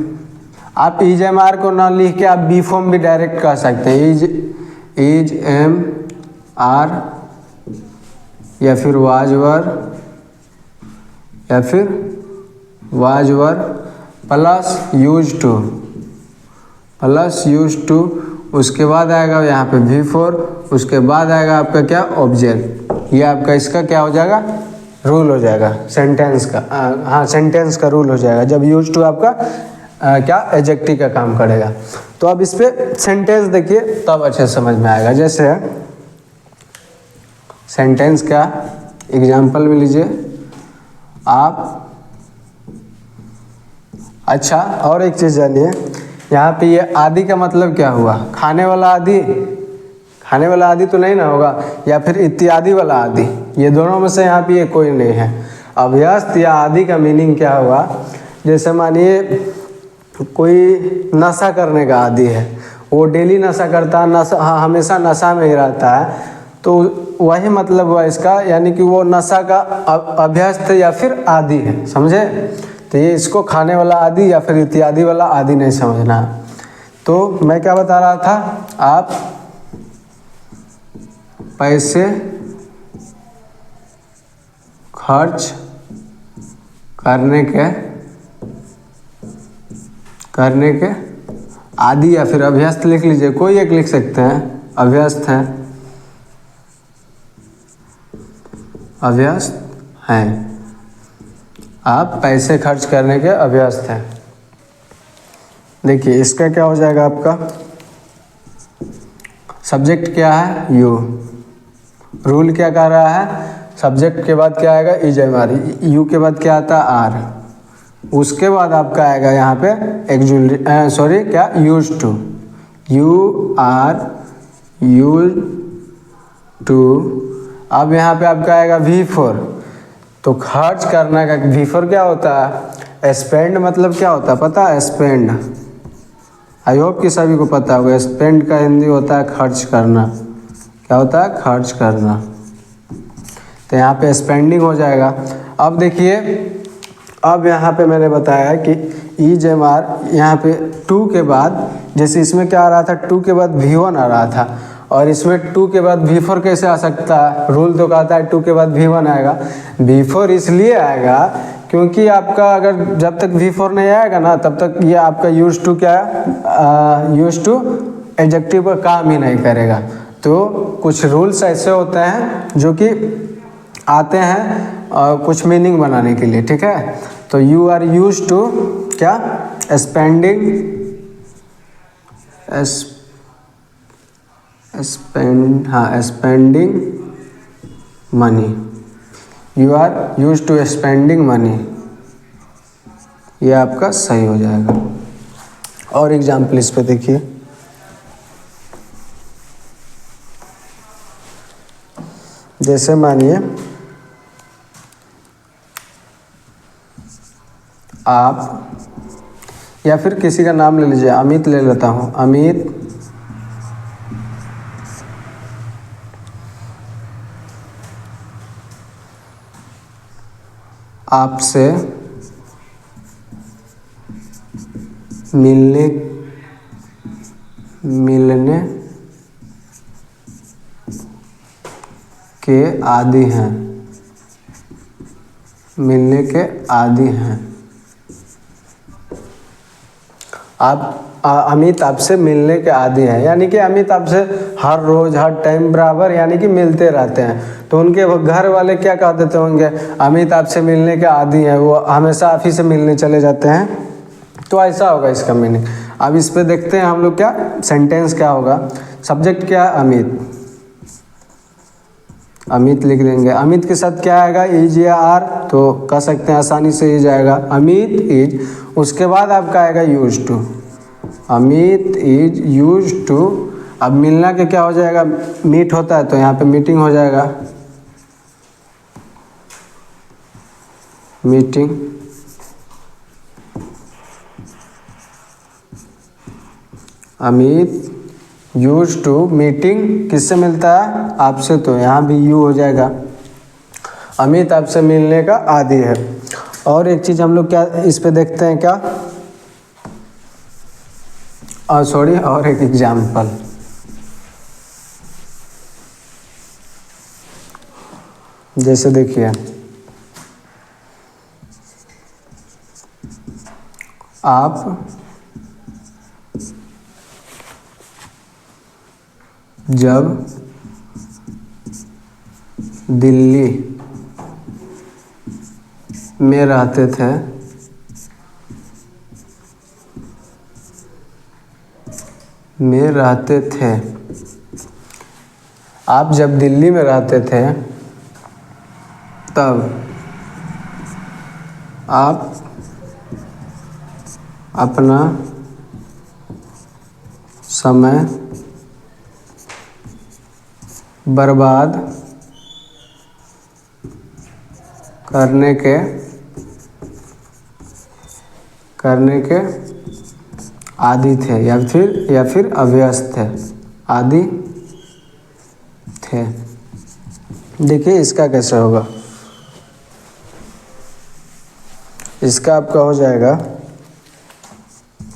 आप EJMR को ना लिख के आप B फॉर्म भी डायरेक्ट कह सकते हैं, इज एम आर या फिर वाजवर प्लस यूज टू, उसके बाद आएगा यहाँ पे V4, उसके बाद आएगा आपका क्या ऑब्जेक्ट। ये आपका इसका क्या हो जाएगा, रूल हो जाएगा सेंटेंस का। हाँ सेंटेंस का रूल हो जाएगा जब यूज टू आपका क्या एडजेक्टिव का काम करेगा। तो अब इस पे सेंटेंस देखिए तब अच्छे समझ में आएगा। जैसे सेंटेंस का एग्जाम्पल भी लीजिए आप। अच्छा और एक चीज़ जानिए, यहाँ पे ये आदि का मतलब क्या हुआ, खाने वाला आदि तो नहीं ना होगा, या फिर इत्यादि वाला आदि, ये दोनों में से यहाँ पे ये कोई नहीं है। अभ्यस्त या आदि का मीनिंग क्या हुआ, जैसे मानिए कोई नशा करने का आदी है, वो डेली नशा करता है, हमेशा नशा में ही रहता है, तो वही मतलब हुआ इसका, यानी कि वो नशा का अभ्यस्त या फिर आदी है, समझे। तो ये इसको खाने वाला आदि या फिर इत्यादि वाला आदि नहीं समझना। तो मैं क्या बता रहा था, आप पैसे खर्च करने के आदि या फिर अभ्यस्त लिख लीजिए, कोई एक लिख सकते हैं। अभ्यस्त हैं, आप पैसे खर्च करने के अभ्यस्त हैं। देखिए इसका क्या हो जाएगा आपका, सब्जेक्ट क्या है यू, रूल क्या कर रहा है, सब्जेक्ट के बाद क्या आएगा इज एम आर, यू के बाद क्या आता है आर, उसके बाद आपका आएगा यहाँ पे एक्जुअली सॉरी क्या use to, you are use to. अब यहाँ पे आपका आएगा V4, तो खर्च करना का V4 क्या होता है, स्पेंड मतलब क्या होता है पता है, स्पेंड, आई होप कि सभी को पता होगा, स्पेंड का हिंदी होता है खर्च करना, क्या होता है खर्च करना, तो यहाँ पे स्पेंडिंग हो जाएगा। अब देखिए अब यहाँ पे मैंने बताया कि इज एम आर, यहाँ पे 2 के बाद, जैसे इसमें क्या आ रहा था 2 के बाद V1 आ रहा था, और इसमें 2 के बाद V4 कैसे आ सकता है, रूल तो कहता है 2 के बाद V1 आएगा। V4 इसलिए आएगा क्योंकि आपका अगर जब तक V4 नहीं आएगा ना तब तक ये आपका यूज टू क्या है, यूज टू एडजेक्टिव का काम ही नहीं करेगा। तो कुछ रूल्स ऐसे होते हैं जो कि आते हैं कुछ मीनिंग बनाने के लिए, ठीक है। तो यू आर यूज टू क्या, spending, spending money, you are use to spending money, ये आपका सही हो जाएगा। और एग्जाम्पल इस पे देखिए, जैसे मानिए आप, या फिर किसी का नाम ले लीजिए, अमित ले लेता हूँ, अमित आपसे मिलने के आदी हैं, मिलने के आदी हैं। आप अमित आपसे मिलने के आदी हैं, यानी कि अमित आपसे हर रोज़ हर टाइम बराबर यानी कि मिलते रहते हैं। तो उनके घर वाले क्या कह देते होंगे, अमित आपसे मिलने के आदी हैं, वो हमेशा आप ही से मिलने चले जाते हैं। तो ऐसा होगा इसका मीनिंग। अब इस पे देखते हैं हम लोग क्या सेंटेंस क्या होगा। सब्जेक्ट क्या है अमित, अमित लिख देंगे। अमित के साथ क्या आएगा, इज या आर, तो कह सकते हैं आसानी से इज आएगा, अमित इज। उसके बाद आपका आएगा use to, Amit is use to. अब मिलना के क्या हो जाएगा, मीट होता है तो यहाँ पे मीटिंग हो जाएगा, meeting. Amit use to meeting, किससे मिलता है, आपसे, तो यहाँ भी यू हो जाएगा। अमित आपसे मिलने का आदी है। और एक चीज़ हम लोग क्या इस पे देखते हैं क्या, सॉरी, और एक एग्जाम्पल। जैसे देखिए आप जब दिल्ली में रहते थे आप जब दिल्ली में रहते थे तब आप अपना समय बर्बाद करने के आदी थे, या फिर अभ्यस्त थे, आदी थे। देखिए इसका कैसे होगा, इसका आपका हो जाएगा,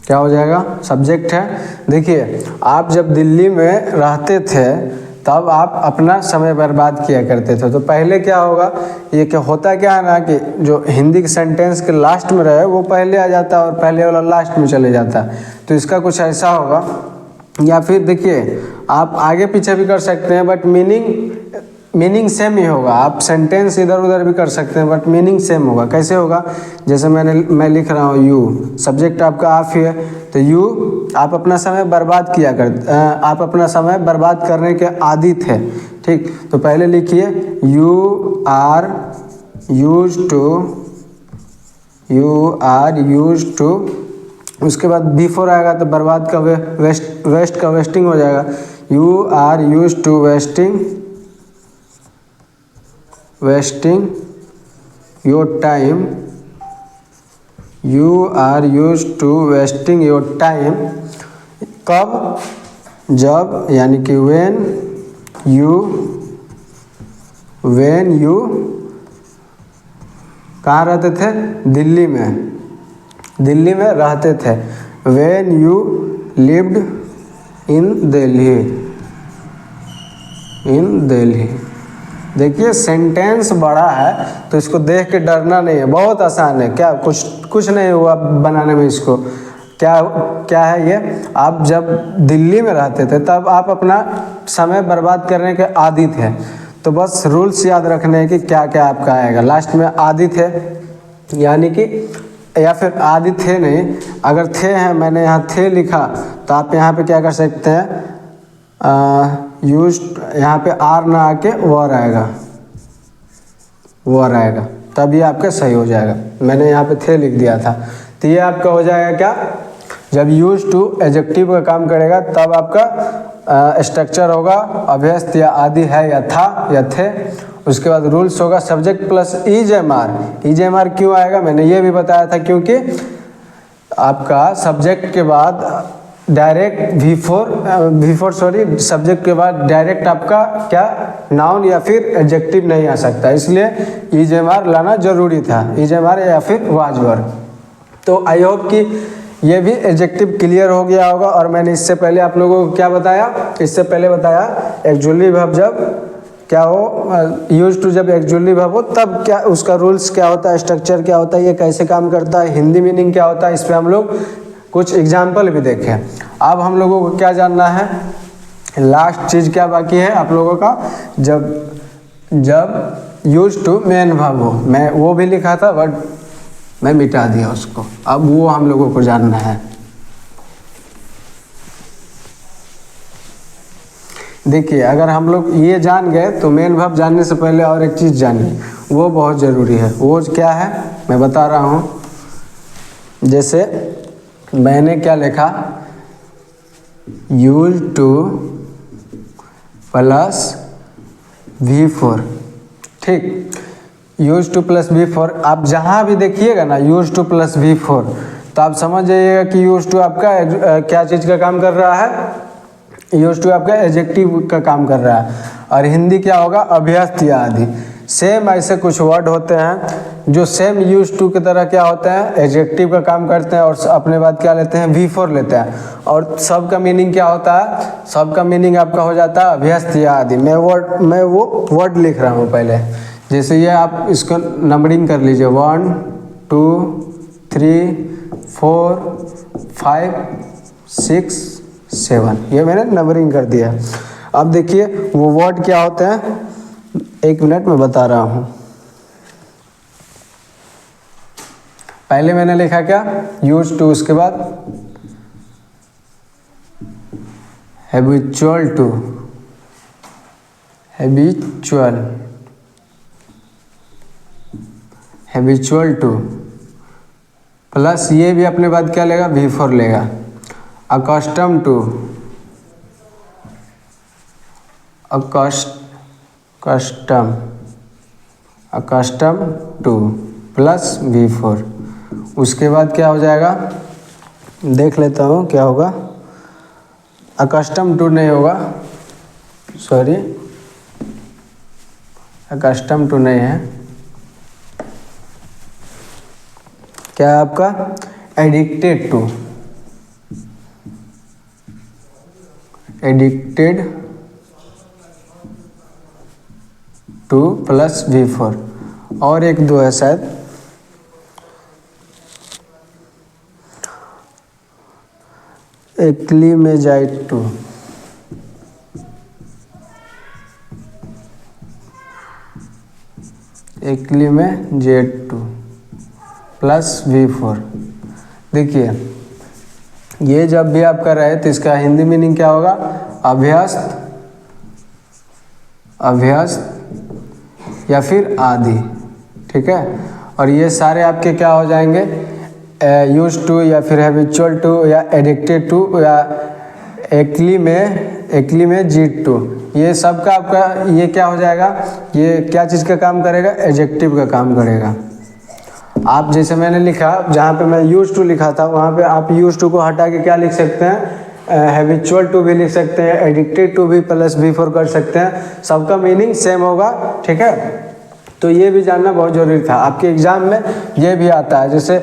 क्या हो जाएगा, सब्जेक्ट है। देखिए आप जब दिल्ली में रहते थे तब आप अपना समय बर्बाद किया करते थे। तो पहले क्या होगा, ये क्या होता क्या है ना कि जो हिंदी के सेंटेंस के लास्ट में रहे वो पहले आ जाता है और पहले वाला लास्ट में चले जाता है। तो इसका कुछ ऐसा होगा, या फिर देखिए आप आगे पीछे भी कर सकते हैं, बट मीनिंग मीनिंग सेम ही होगा। आप सेंटेंस इधर उधर भी कर सकते हैं बट मीनिंग सेम होगा। कैसे होगा? जैसे मैं लिख रहा हूँ यू, सब्जेक्ट आपका आप ही है, तो यू आप अपना समय बर्बाद किया आप अपना समय बर्बाद करने के आदी थे। ठीक, तो पहले लिखिए यू आर यूज टू, उसके बाद बिफोर आएगा तो बर्बाद का वेस्ट का वेस्टिंग हो जाएगा। You are use to wasting your time, you are use to wasting your time. कब? जब, यानी कि व्हेन यू कहाँ रहते थे? दिल्ली में रहते थे। When you lived in Delhi. देखिए सेंटेंस बड़ा है तो इसको देख के डरना नहीं है, बहुत आसान है। क्या कुछ नहीं हुआ बनाने में। इसको क्या है ये? आप जब दिल्ली में रहते थे तब आप अपना समय बर्बाद करने के आदी थे। तो बस रूल्स याद रखने हैं कि क्या क्या आपका आएगा। लास्ट में आदी थे, यानी कि, या फिर आदि थे नहीं, अगर थे हैं, मैंने यहाँ थे लिखा तो आप यहाँ पे क्या कर सकते हैं? यूज, यहाँ पे आर ना आके वर आएगा, तभी आपका सही हो जाएगा। मैंने यहाँ पे थे लिख दिया था, तो ये आपका हो जाएगा क्या? जब यूज टू एडजेक्टिव का काम करेगा तब आपका स्ट्रक्चर होगा अभ्यस्त या आदि है या था या थे। उसके बाद रूल्स होगा सब्जेक्ट प्लस ईजेएमआर क्यों आएगा? मैंने ये भी बताया था, क्योंकि आपका सब्जेक्ट के बाद डायरेक्ट सब्जेक्ट के बाद डायरेक्ट आपका क्या नाउन या फिर एडजेक्टिव नहीं आ सकता, इसलिए ईजेएमआर लाना जरूरी था, ईजेएमआर या फिर वाजवर। तो आई होप कि ये भी एडजेक्टिव क्लियर हो गया होगा। और मैंने इससे पहले आप लोगों को क्या बताया? इससे पहले बताया एक्चुअली वर्ब जब क्या हो, यूज टू जब एक्चुअली वर्ब हो तब क्या उसका रूल्स क्या होता है, स्ट्रक्चर क्या होता है, ये कैसे काम करता है, हिंदी मीनिंग क्या होता है, इस पर हम लोग कुछ एग्जाम्पल भी देखें। अब हम लोगों को क्या जानना है? लास्ट चीज़ क्या बाकी है आप लोगों का? जब यूज टू मेन वर्ब हो, मैं वो भी लिखा था बट मैं मिटा दिया उसको, अब वो हम लोगों को जानना है। देखिए अगर हम लोग ये जान गए तो मेन वर्ब जानने से पहले और एक चीज़ जानिए, वो बहुत ज़रूरी है। वो क्या है मैं बता रहा हूँ। जैसे मैंने क्या लिखा? Use to plus V4। ठीक, यूज टू प्लस V4 आप जहाँ भी देखिएगा ना यूज टू प्लस V4 तो आप समझ जाइएगा कि यूज टू आपका क्या चीज़ का काम कर रहा है? यूज टू आपका एडजेक्टिव का काम कर रहा है। और हिंदी क्या होगा? अभ्यस्त या आदि। सेम ऐसे कुछ वर्ड होते हैं जो सेम यूज टू की तरह क्या होते हैं? एडजेक्टिव का काम करते हैं और अपने बाद क्या लेते हैं? V4 लेते हैं। और सब का मीनिंग क्या होता है? सब का मीनिंग आपका हो जाता है अभ्यस्त या आदि। मैं वो वर्ड लिख रहा हूँ पहले। जैसे ये आप इसको नंबरिंग कर लीजिए 1 2 3 4 5 6 7, ये मैंने नंबरिंग कर दिया। अब देखिए वो वर्ड क्या होते हैं, एक मिनट में बता रहा हूँ। पहले मैंने लिखा क्या? यूज टू, उसके बाद habitual to, habitual to plus ये भी अपने बाद क्या लेगा? V4 लेगा। Accustom to, accustom to plus V4। उसके बाद क्या हो जाएगा? देख लेता हूँ क्या होगा। अकस्टम टू नहीं होगा, सॉरी, अकस्टम टू नहीं है। क्या है आपका? Addicted to, addicted to plus V4। और एक दो है शायद, एक्लिमेजाइट टू, एक्चुअली में Z2 प्लस V4। देखिए ये जब भी आप कर रहे हैं तो इसका हिंदी मीनिंग क्या होगा? अभ्यस्त, अभ्यस्त या फिर आदि, ठीक है। और ये सारे आपके क्या हो जाएंगे? यूज टू या फिर हैबिचुअल टू या एडिक्टेड टू या एक्चुअली में G2, ये सब का आपका ये क्या हो जाएगा? ये क्या चीज़ का काम करेगा? एडजेक्टिव का काम करेगा। आप जैसे मैंने लिखा, जहाँ पे मैं यूज टू लिखा था वहाँ पे आप यूज टू को हटा के क्या लिख सकते हैं? हैबिचुअल टू भी लिख सकते हैं, एडिक्टेड टू भी प्लस V4 कर सकते हैं, सबका मीनिंग सेम होगा, ठीक है। तो ये भी जानना बहुत ज़रूरी था, आपके एग्ज़ाम में ये भी आता है। जैसे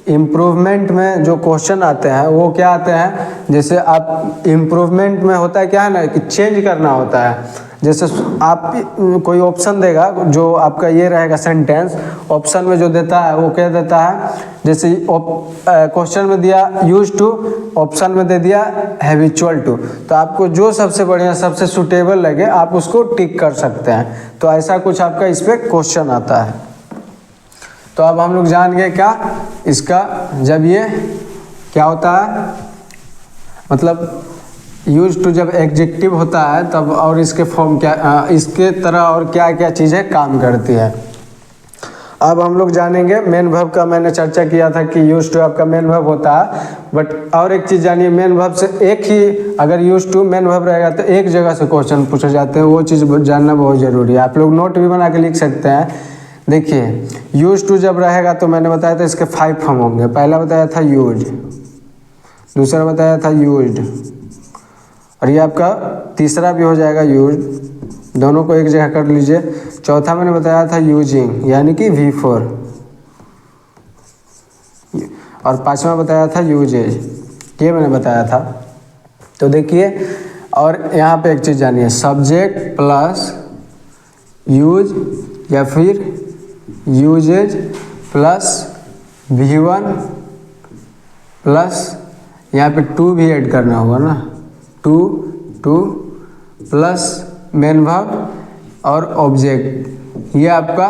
इम्प्रूवमेंट में जो क्वेश्चन आते हैं वो क्या आते हैं? जैसे आप इम्प्रूवमेंट में होता है क्या है ना कि चेंज करना होता है। जैसे आप कोई ऑप्शन देगा, जो आपका ये रहेगा सेंटेंस, ऑप्शन में जो देता है वो क्या देता है? जैसे क्वेश्चन में दिया यूज टू, ऑप्शन में दे दिया हैबिचुअल टू, तो आपको जो सबसे बढ़िया सबसे सूटेबल लगे आप उसको टिक कर सकते हैं। तो ऐसा कुछ आपका इस पर क्वेश्चन आता है। तो अब हम लोग जान गए क्या इसका, जब ये क्या होता है, मतलब यूज टू जब एडजेक्टिव होता है तब, और इसके फॉर्म क्या, इसके तरह और क्या क्या चीज़ें काम करती है। अब हम लोग जानेंगे मेन वर्ब का। मैंने चर्चा किया था कि यूज टू आपका मेन वर्ब होता है, बट और एक चीज़ जानिए, मेन वर्ब से एक ही अगर यूज टू मेन वर्ब रहेगा तो एक जगह से क्वेश्चन पूछे जाते हैं, वो चीज़ जानना बहुत ज़रूरी है। आप लोग नोट भी बना के लिख सकते हैं। देखिए यूज टू जब रहेगा तो मैंने बताया था इसके 5 फॉर्म होंगे। पहला बताया था यूज, दूसरा बताया था यूज्ड, और ये आपका तीसरा भी हो जाएगा यूज, दोनों को एक जगह कर लीजिए। चौथा मैंने बताया था यूजिंग यानी कि V4, और पांचवा बताया था यूजेज, ये मैंने बताया था। तो देखिए, और यहाँ पे एक चीज़ जानिए, सब्जेक्ट प्लस यूज या फिर यूजेज प्लस V1 प्लस यहाँ पे टू भी ऐड करना होगा ना, टू प्लस मेन वर्ब और ऑब्जेक्ट, ये आपका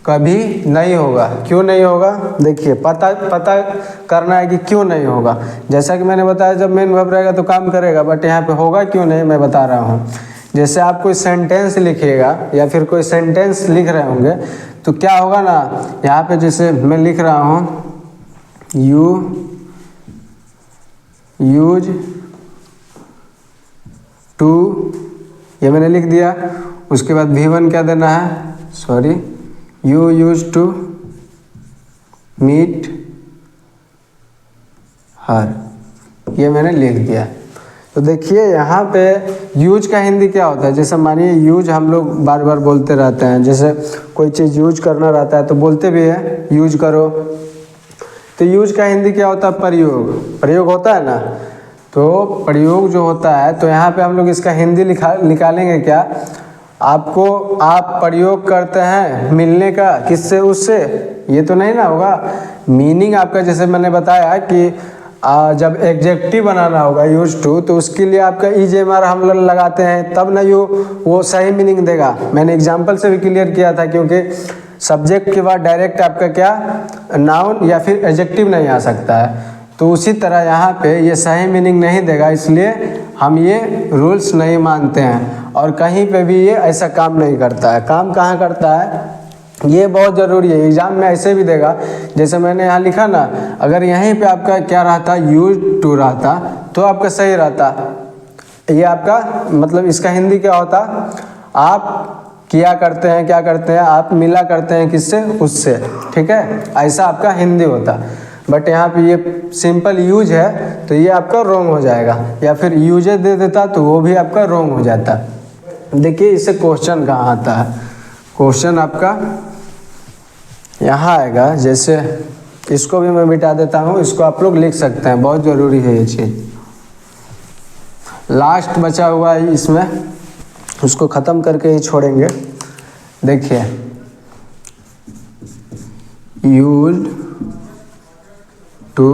कभी नहीं होगा। क्यों नहीं होगा? देखिए पता करना है कि क्यों नहीं होगा। जैसा कि मैंने बताया जब मेन वर्ब रहेगा तो काम करेगा, बट यहाँ पे होगा क्यों नहीं मैं बता रहा हूँ। जैसे आप कोई सेंटेंस लिखिएगा या फिर कोई सेंटेंस लिख रहे होंगे तो क्या होगा ना, यहाँ पे जैसे मैं लिख रहा हूँ यूज टू, ये मैंने लिख दिया। उसके बाद V1 क्या देना है? You use to meet her, ये मैंने लिख दिया। तो देखिए यहाँ पे यूज का हिंदी क्या होता है? जैसे मानिए यूज हम लोग बार बार बोलते रहते हैं, जैसे कोई चीज़ यूज करना रहता है तो बोलते भी है यूज करो। तो यूज का हिंदी क्या होता है? प्रयोग होता है ना। तो प्रयोग जो होता है, तो यहाँ पे हम लोग इसका हिंदी निकालेंगे क्या? आप प्रयोग करते हैं मिलने का, किससे? उससे, ये तो नहीं ना होगा। मीनिंग आपका जैसे मैंने बताया कि जब एडजेक्टिव बनाना होगा यूज टू, तो उसके लिए आपका EJMR हम लोग लगाते हैं, तब ना वो सही मीनिंग देगा। मैंने एग्जाम्पल से भी क्लियर किया था, क्योंकि सब्जेक्ट के बाद डायरेक्ट आपका क्या नाउन या फिर एडजेक्टिव नहीं आ सकता है। तो उसी तरह यहाँ पे ये सही मीनिंग नहीं देगा, इसलिए हम ये रूल्स नहीं मानते हैं और कहीं पे भी ये ऐसा काम नहीं करता है। काम कहाँ करता है ये बहुत ज़रूरी है, एग्जाम में ऐसे भी देगा। जैसे मैंने यहाँ लिखा ना, अगर यहीं पे आपका क्या रहता यूज टू रहता तो आपका सही रहता। ये आपका मतलब इसका हिंदी क्या होता? आप किया करते हैं, क्या करते हैं, आप मिला करते हैं किससे? उससे, ठीक है, ऐसा आपका हिंदी होता। बट यहाँ पे ये सिंपल यूज है तो ये आपका रॉन्ग हो जाएगा, या फिर यूजेज दे देता तो वो भी आपका रॉन्ग हो जाता। देखिए इससे क्वेश्चन कहाँ आता है? क्वेश्चन आपका यहाँ आएगा। जैसे इसको भी मैं मिटा देता हूँ, इसको आप लोग लिख सकते हैं, बहुत ज़रूरी है ये चीज़। लास्ट बचा हुआ है इसमें, उसको ख़त्म करके ही छोड़ेंगे। देखिए यूज्ड टू,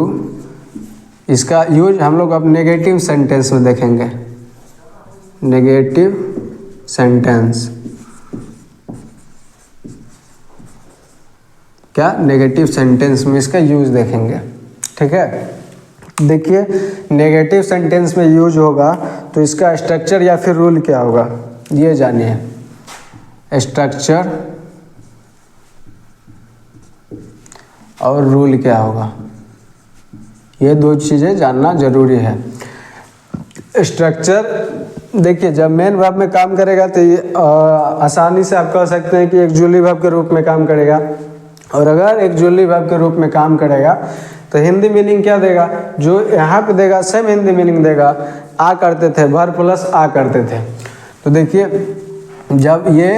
इसका यूज हम लोग अब नेगेटिव सेंटेंस में देखेंगे। नेगेटिव सेंटेंस, क्या नेगेटिव सेंटेंस में इसका यूज देखेंगे। ठीक है, देखिए नेगेटिव सेंटेंस में यूज होगा तो इसका स्ट्रक्चर या फिर रूल क्या होगा ये जानिए। स्ट्रक्चर और रूल क्या होगा, ये दो चीज़ें जानना जरूरी है। स्ट्रक्चर देखिए जब मेन वर्ब में काम करेगा तो ये आसानी से आप कह सकते हैं कि एक जूली वर्ब के रूप में काम करेगा, और अगर एक जूली वर्ब के रूप में काम करेगा तो हिंदी मीनिंग क्या देगा, जो यहाँ पे देगा सेम हिंदी मीनिंग देगा। आ करते थे, वर्ब प्लस आ करते थे। तो देखिए जब ये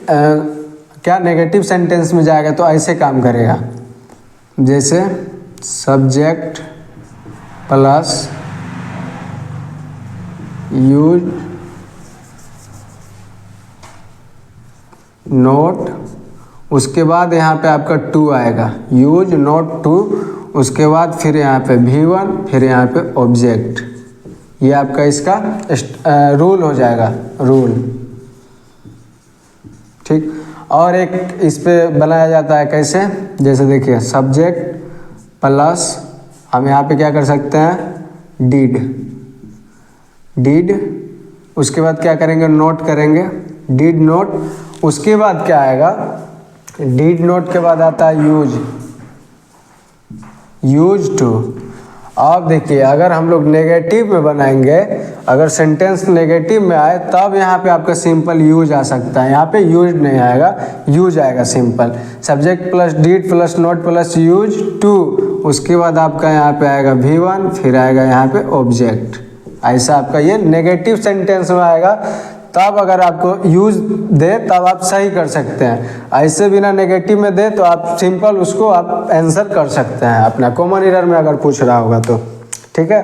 क्या नेगेटिव सेंटेंस में जाएगा तो ऐसे काम करेगा, जैसे सब्जेक्ट प्लस यूज नोट, उसके बाद यहाँ पे आपका टू आएगा, यूज नोट टू, उसके बाद फिर यहाँ पे V1, फिर यहाँ पे ऑब्जेक्ट। ये आपका इसका रूल हो जाएगा, रूल। ठीक, और एक इस पे बनाया जाता है कैसे, जैसे देखिए सब्जेक्ट प्लस हम यहाँ पे क्या कर सकते हैं, डिड, डिड, उसके बाद क्या करेंगे, नोट करेंगे, डिड नोट, उसके बाद क्या आएगा, डिड नोट के बाद आता है यूज, यूज टू। अब देखिए अगर हम लोग नेगेटिव में बनाएंगे, अगर सेंटेंस नेगेटिव में आए तब यहाँ पे आपका सिंपल यूज आ सकता है, यहाँ पे यूज नहीं आएगा, यूज आएगा simple. Subject plus did plus not plus use to, उसके बाद आपका यहाँ पे आएगा V1, फिर आएगा यहाँ पे ऑब्जेक्ट। ऐसा आपका ये नेगेटिव सेंटेंस में आएगा, तब अगर आपको यूज दे तब आप सही कर सकते हैं। ऐसे बिना नेगेटिव में दे तो आप सिंपल उसको आप आंसर कर सकते हैं अपना कॉमन एरर में अगर पूछ रहा होगा तो। ठीक है,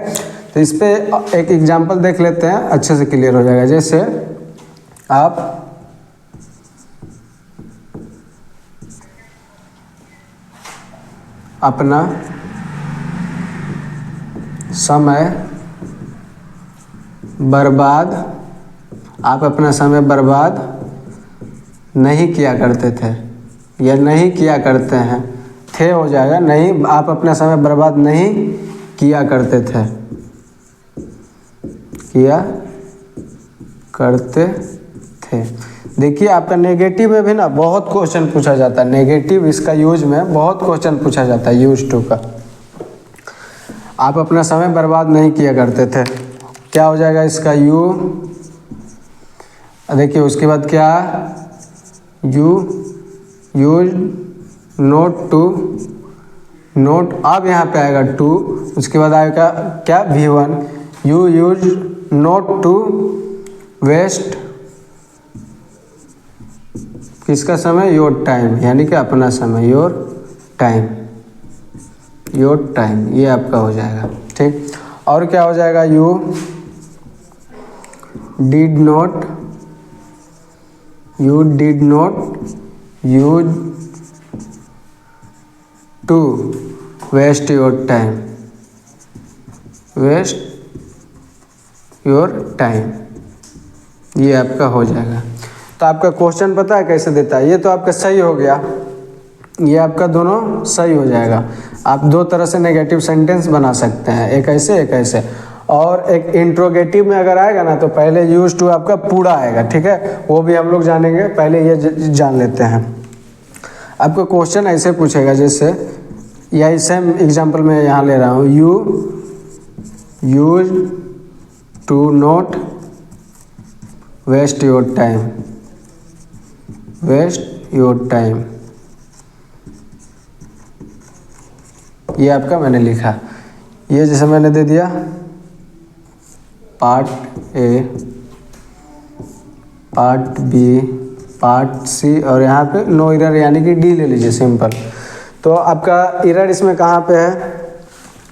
तो इस पे एक एग्जांपल देख लेते हैं, अच्छे से क्लियर हो जाएगा। जैसे आप अपना समय बर्बाद, आप अपना समय बर्बाद नहीं किया करते थे, या नहीं किया करते हैं, थे हो जाएगा, नहीं, आप अपना समय बर्बाद नहीं किया करते थे, किया करते थे। देखिए आपका नेगेटिव में भी ना बहुत क्वेश्चन पूछा जाता है, नेगेटिव इसका यूज में बहुत क्वेश्चन पूछा जाता है, यूज टू का। आप अपना समय बर्बाद नहीं किया करते थे, क्या हो जाएगा इसका, यू, देखिए उसके बाद क्या, you use not to, not, अब यहाँ पे आएगा टू, उसके बाद आएगा क्या, V1, you use not to waste किसका समय, योर टाइम, यानी कि अपना समय, योर टाइम, योर टाइम, ये आपका हो जाएगा। ठीक, और क्या हो जाएगा, you did not, you did not use to waste your time, waste your time, ये आपका हो जाएगा। तो आपका क्वेश्चन पता है कैसे देता है, ये तो आपका सही हो गया, ये आपका दोनों सही हो जाएगा। आप दो तरह से नेगेटिव सेंटेंस बना सकते हैं, एक ऐसे एक ऐसे। और एक इंट्रोगेटिव में अगर आएगा ना तो पहले यूज टू आपका पूरा आएगा। ठीक है, वो भी हम लोग जानेंगे, पहले ये जान लेते हैं। आपको क्वेश्चन ऐसे पूछेगा, जैसे यही सेम एग्जांपल मैं यहाँ ले रहा हूँ, you use to not waste your time, waste your time, ये आपका मैंने लिखा। ये जैसे मैंने दे दिया part A, part B, part C, और यहाँ पे नो एरर यानी कि डी ले लीजिए सिंपल। तो आपका एरर इसमें कहाँ पे है,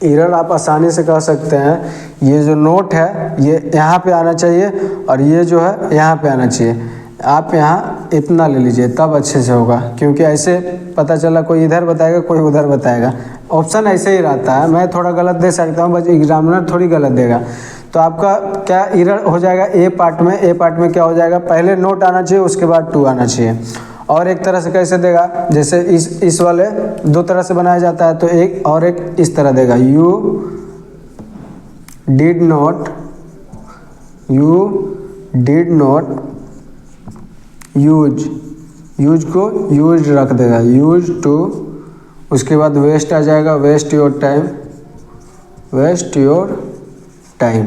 एरर आप आसानी से कह सकते हैं, ये जो नोट है ये यहाँ पे आना चाहिए और ये जो है यहाँ पे आना चाहिए। आप यहाँ इतना ले लीजिए, तब अच्छे से होगा, क्योंकि ऐसे पता चला कोई इधर बताएगा कोई उधर बताएगा। ऑप्शन ऐसे ही रहता है, मैं थोड़ा गलत दे सकता हूँ, बस एग्जामिनर थोड़ी गलत देगा। तो आपका क्या एरर हो जाएगा, ए पार्ट में क्या हो जाएगा, पहले नोट आना चाहिए, उसके बाद टू आना चाहिए। और एक तरह से कैसे देगा, जैसे इस वाले दो तरह से बनाया जाता है, तो एक और एक इस तरह देगा, यू डिड नॉट यूज को यूज रख देगा, यूज टू, उसके बाद वेस्ट आ जाएगा, वेस्ट योर टाइम,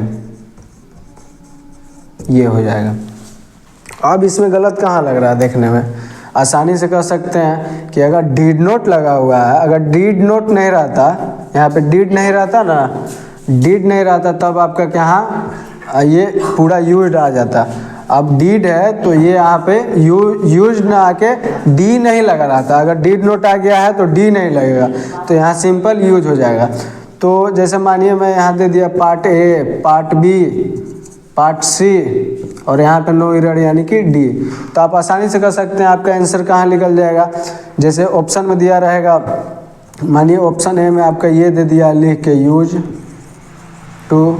ये हो जाएगा। अब इसमें गलत कहाँ लग रहा है देखने में, आसानी से कह सकते हैं कि अगर डिड नोट लगा हुआ है, अगर डिड नोट नहीं रहता, यहाँ पे डिड नहीं रहता ना, डिड नहीं रहता, तब आपका क्या ये पूरा यूज्ड आ जाता। अब डिड है तो ये यहाँ पे यूज ना आके डी नहीं लगा रहता, अगर डिड नोट आ गया है तो डी नहीं लगेगा, तो यहाँ सिंपल यूज हो जाएगा। तो जैसे मानिए मैं यहाँ दे दिया part A, part B, part C, और यहाँ पे नो एरर यानी कि डी, तो आप आसानी से कर सकते हैं। आपका आंसर कहाँ निकल जाएगा, जैसे ऑप्शन में दिया रहेगा, मानिए ऑप्शन ए में आपका ये दे दिया लिख के यूज टू,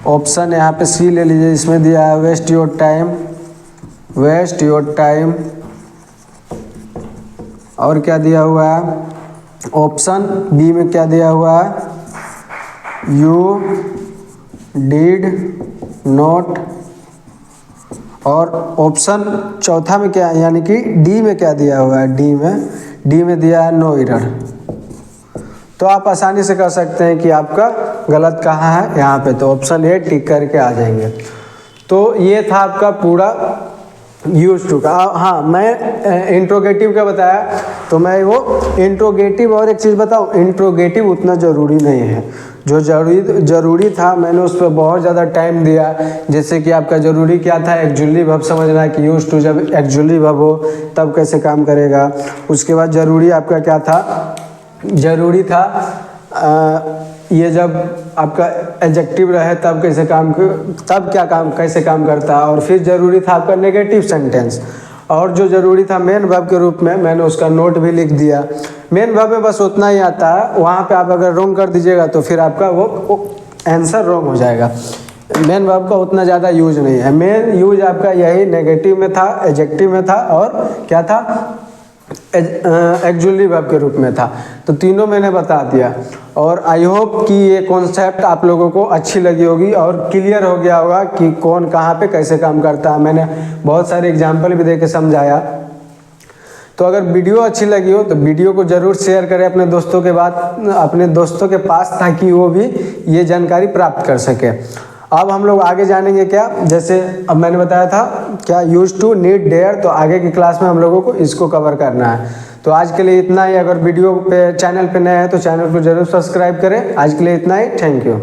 ऑप्शन यहाँ पे सी ले लीजिए, इसमें दिया है वेस्ट योर टाइम, और क्या दिया हुआ है, ऑप्शन बी में क्या दिया हुआ है, यू डिड नॉट, और ऑप्शन चौथा में क्या यानी कि डी में क्या दिया हुआ है, डी में दिया है नो एरर। तो आप आसानी से कर सकते हैं कि आपका गलत कहाँ है, यहाँ पे, तो ऑप्शन ए टिक करके आ जाएंगे। तो ये था आपका पूरा यूज टू का। हाँ, मैं इंट्रोगेटिव का बताया, तो मैं वो इंट्रोगेटिव, और एक चीज़ बताऊँ, इंट्रोगेटिव उतना ज़रूरी नहीं है, जो ज़रूरी था मैंने उस पर बहुत ज़्यादा टाइम दिया। जैसे कि आपका ज़रूरी क्या था, एक्चुअली वर्ब समझना है कि यूज टू जब एक्चुअली वर्ब हो तब कैसे काम करेगा। उसके बाद ज़रूरी आपका क्या था, ज़रूरी था ये जब आपका एडजेक्टिव रहे तब कैसे कैसे काम करता है। और फिर ज़रूरी था आपका नेगेटिव सेंटेंस, और जो ज़रूरी था मेन वर्ब के रूप में, मैंने उसका नोट भी लिख दिया। मेन वर्ब में बस उतना ही आता है, वहाँ पे आप अगर रॉन्ग कर दीजिएगा तो फिर आपका वो आंसर रॉन्ग हो जाएगा। मेन वर्ब का उतना ज़्यादा यूज नहीं है, मेन यूज आपका यही नेगेटिव में था, एडजेक्टिव में था, और क्या था, एक्चुअली वर्ब के रूप में था। तो तीनों मैंने बता दिया, और आई होप कि ये कॉन्सेप्ट आप लोगों को अच्छी लगी होगी और क्लियर हो गया होगा कि कौन कहाँ पे कैसे काम करता है। मैंने बहुत सारे एग्जाम्पल भी दे के समझाया। तो अगर वीडियो अच्छी लगी हो तो वीडियो को ज़रूर शेयर करें अपने दोस्तों के पास, ताकि वो भी ये जानकारी प्राप्त कर सके। अब हम लोग आगे जानेंगे क्या, जैसे अब मैंने बताया था क्या, यूज टू, नीड, डेयर, तो आगे की क्लास में हम लोगों को इसको कवर करना है। तो आज के लिए इतना ही। अगर वीडियो पे चैनल पे नए हैं तो चैनल को जरूर सब्सक्राइब करें। आज के लिए इतना ही, थैंक यू।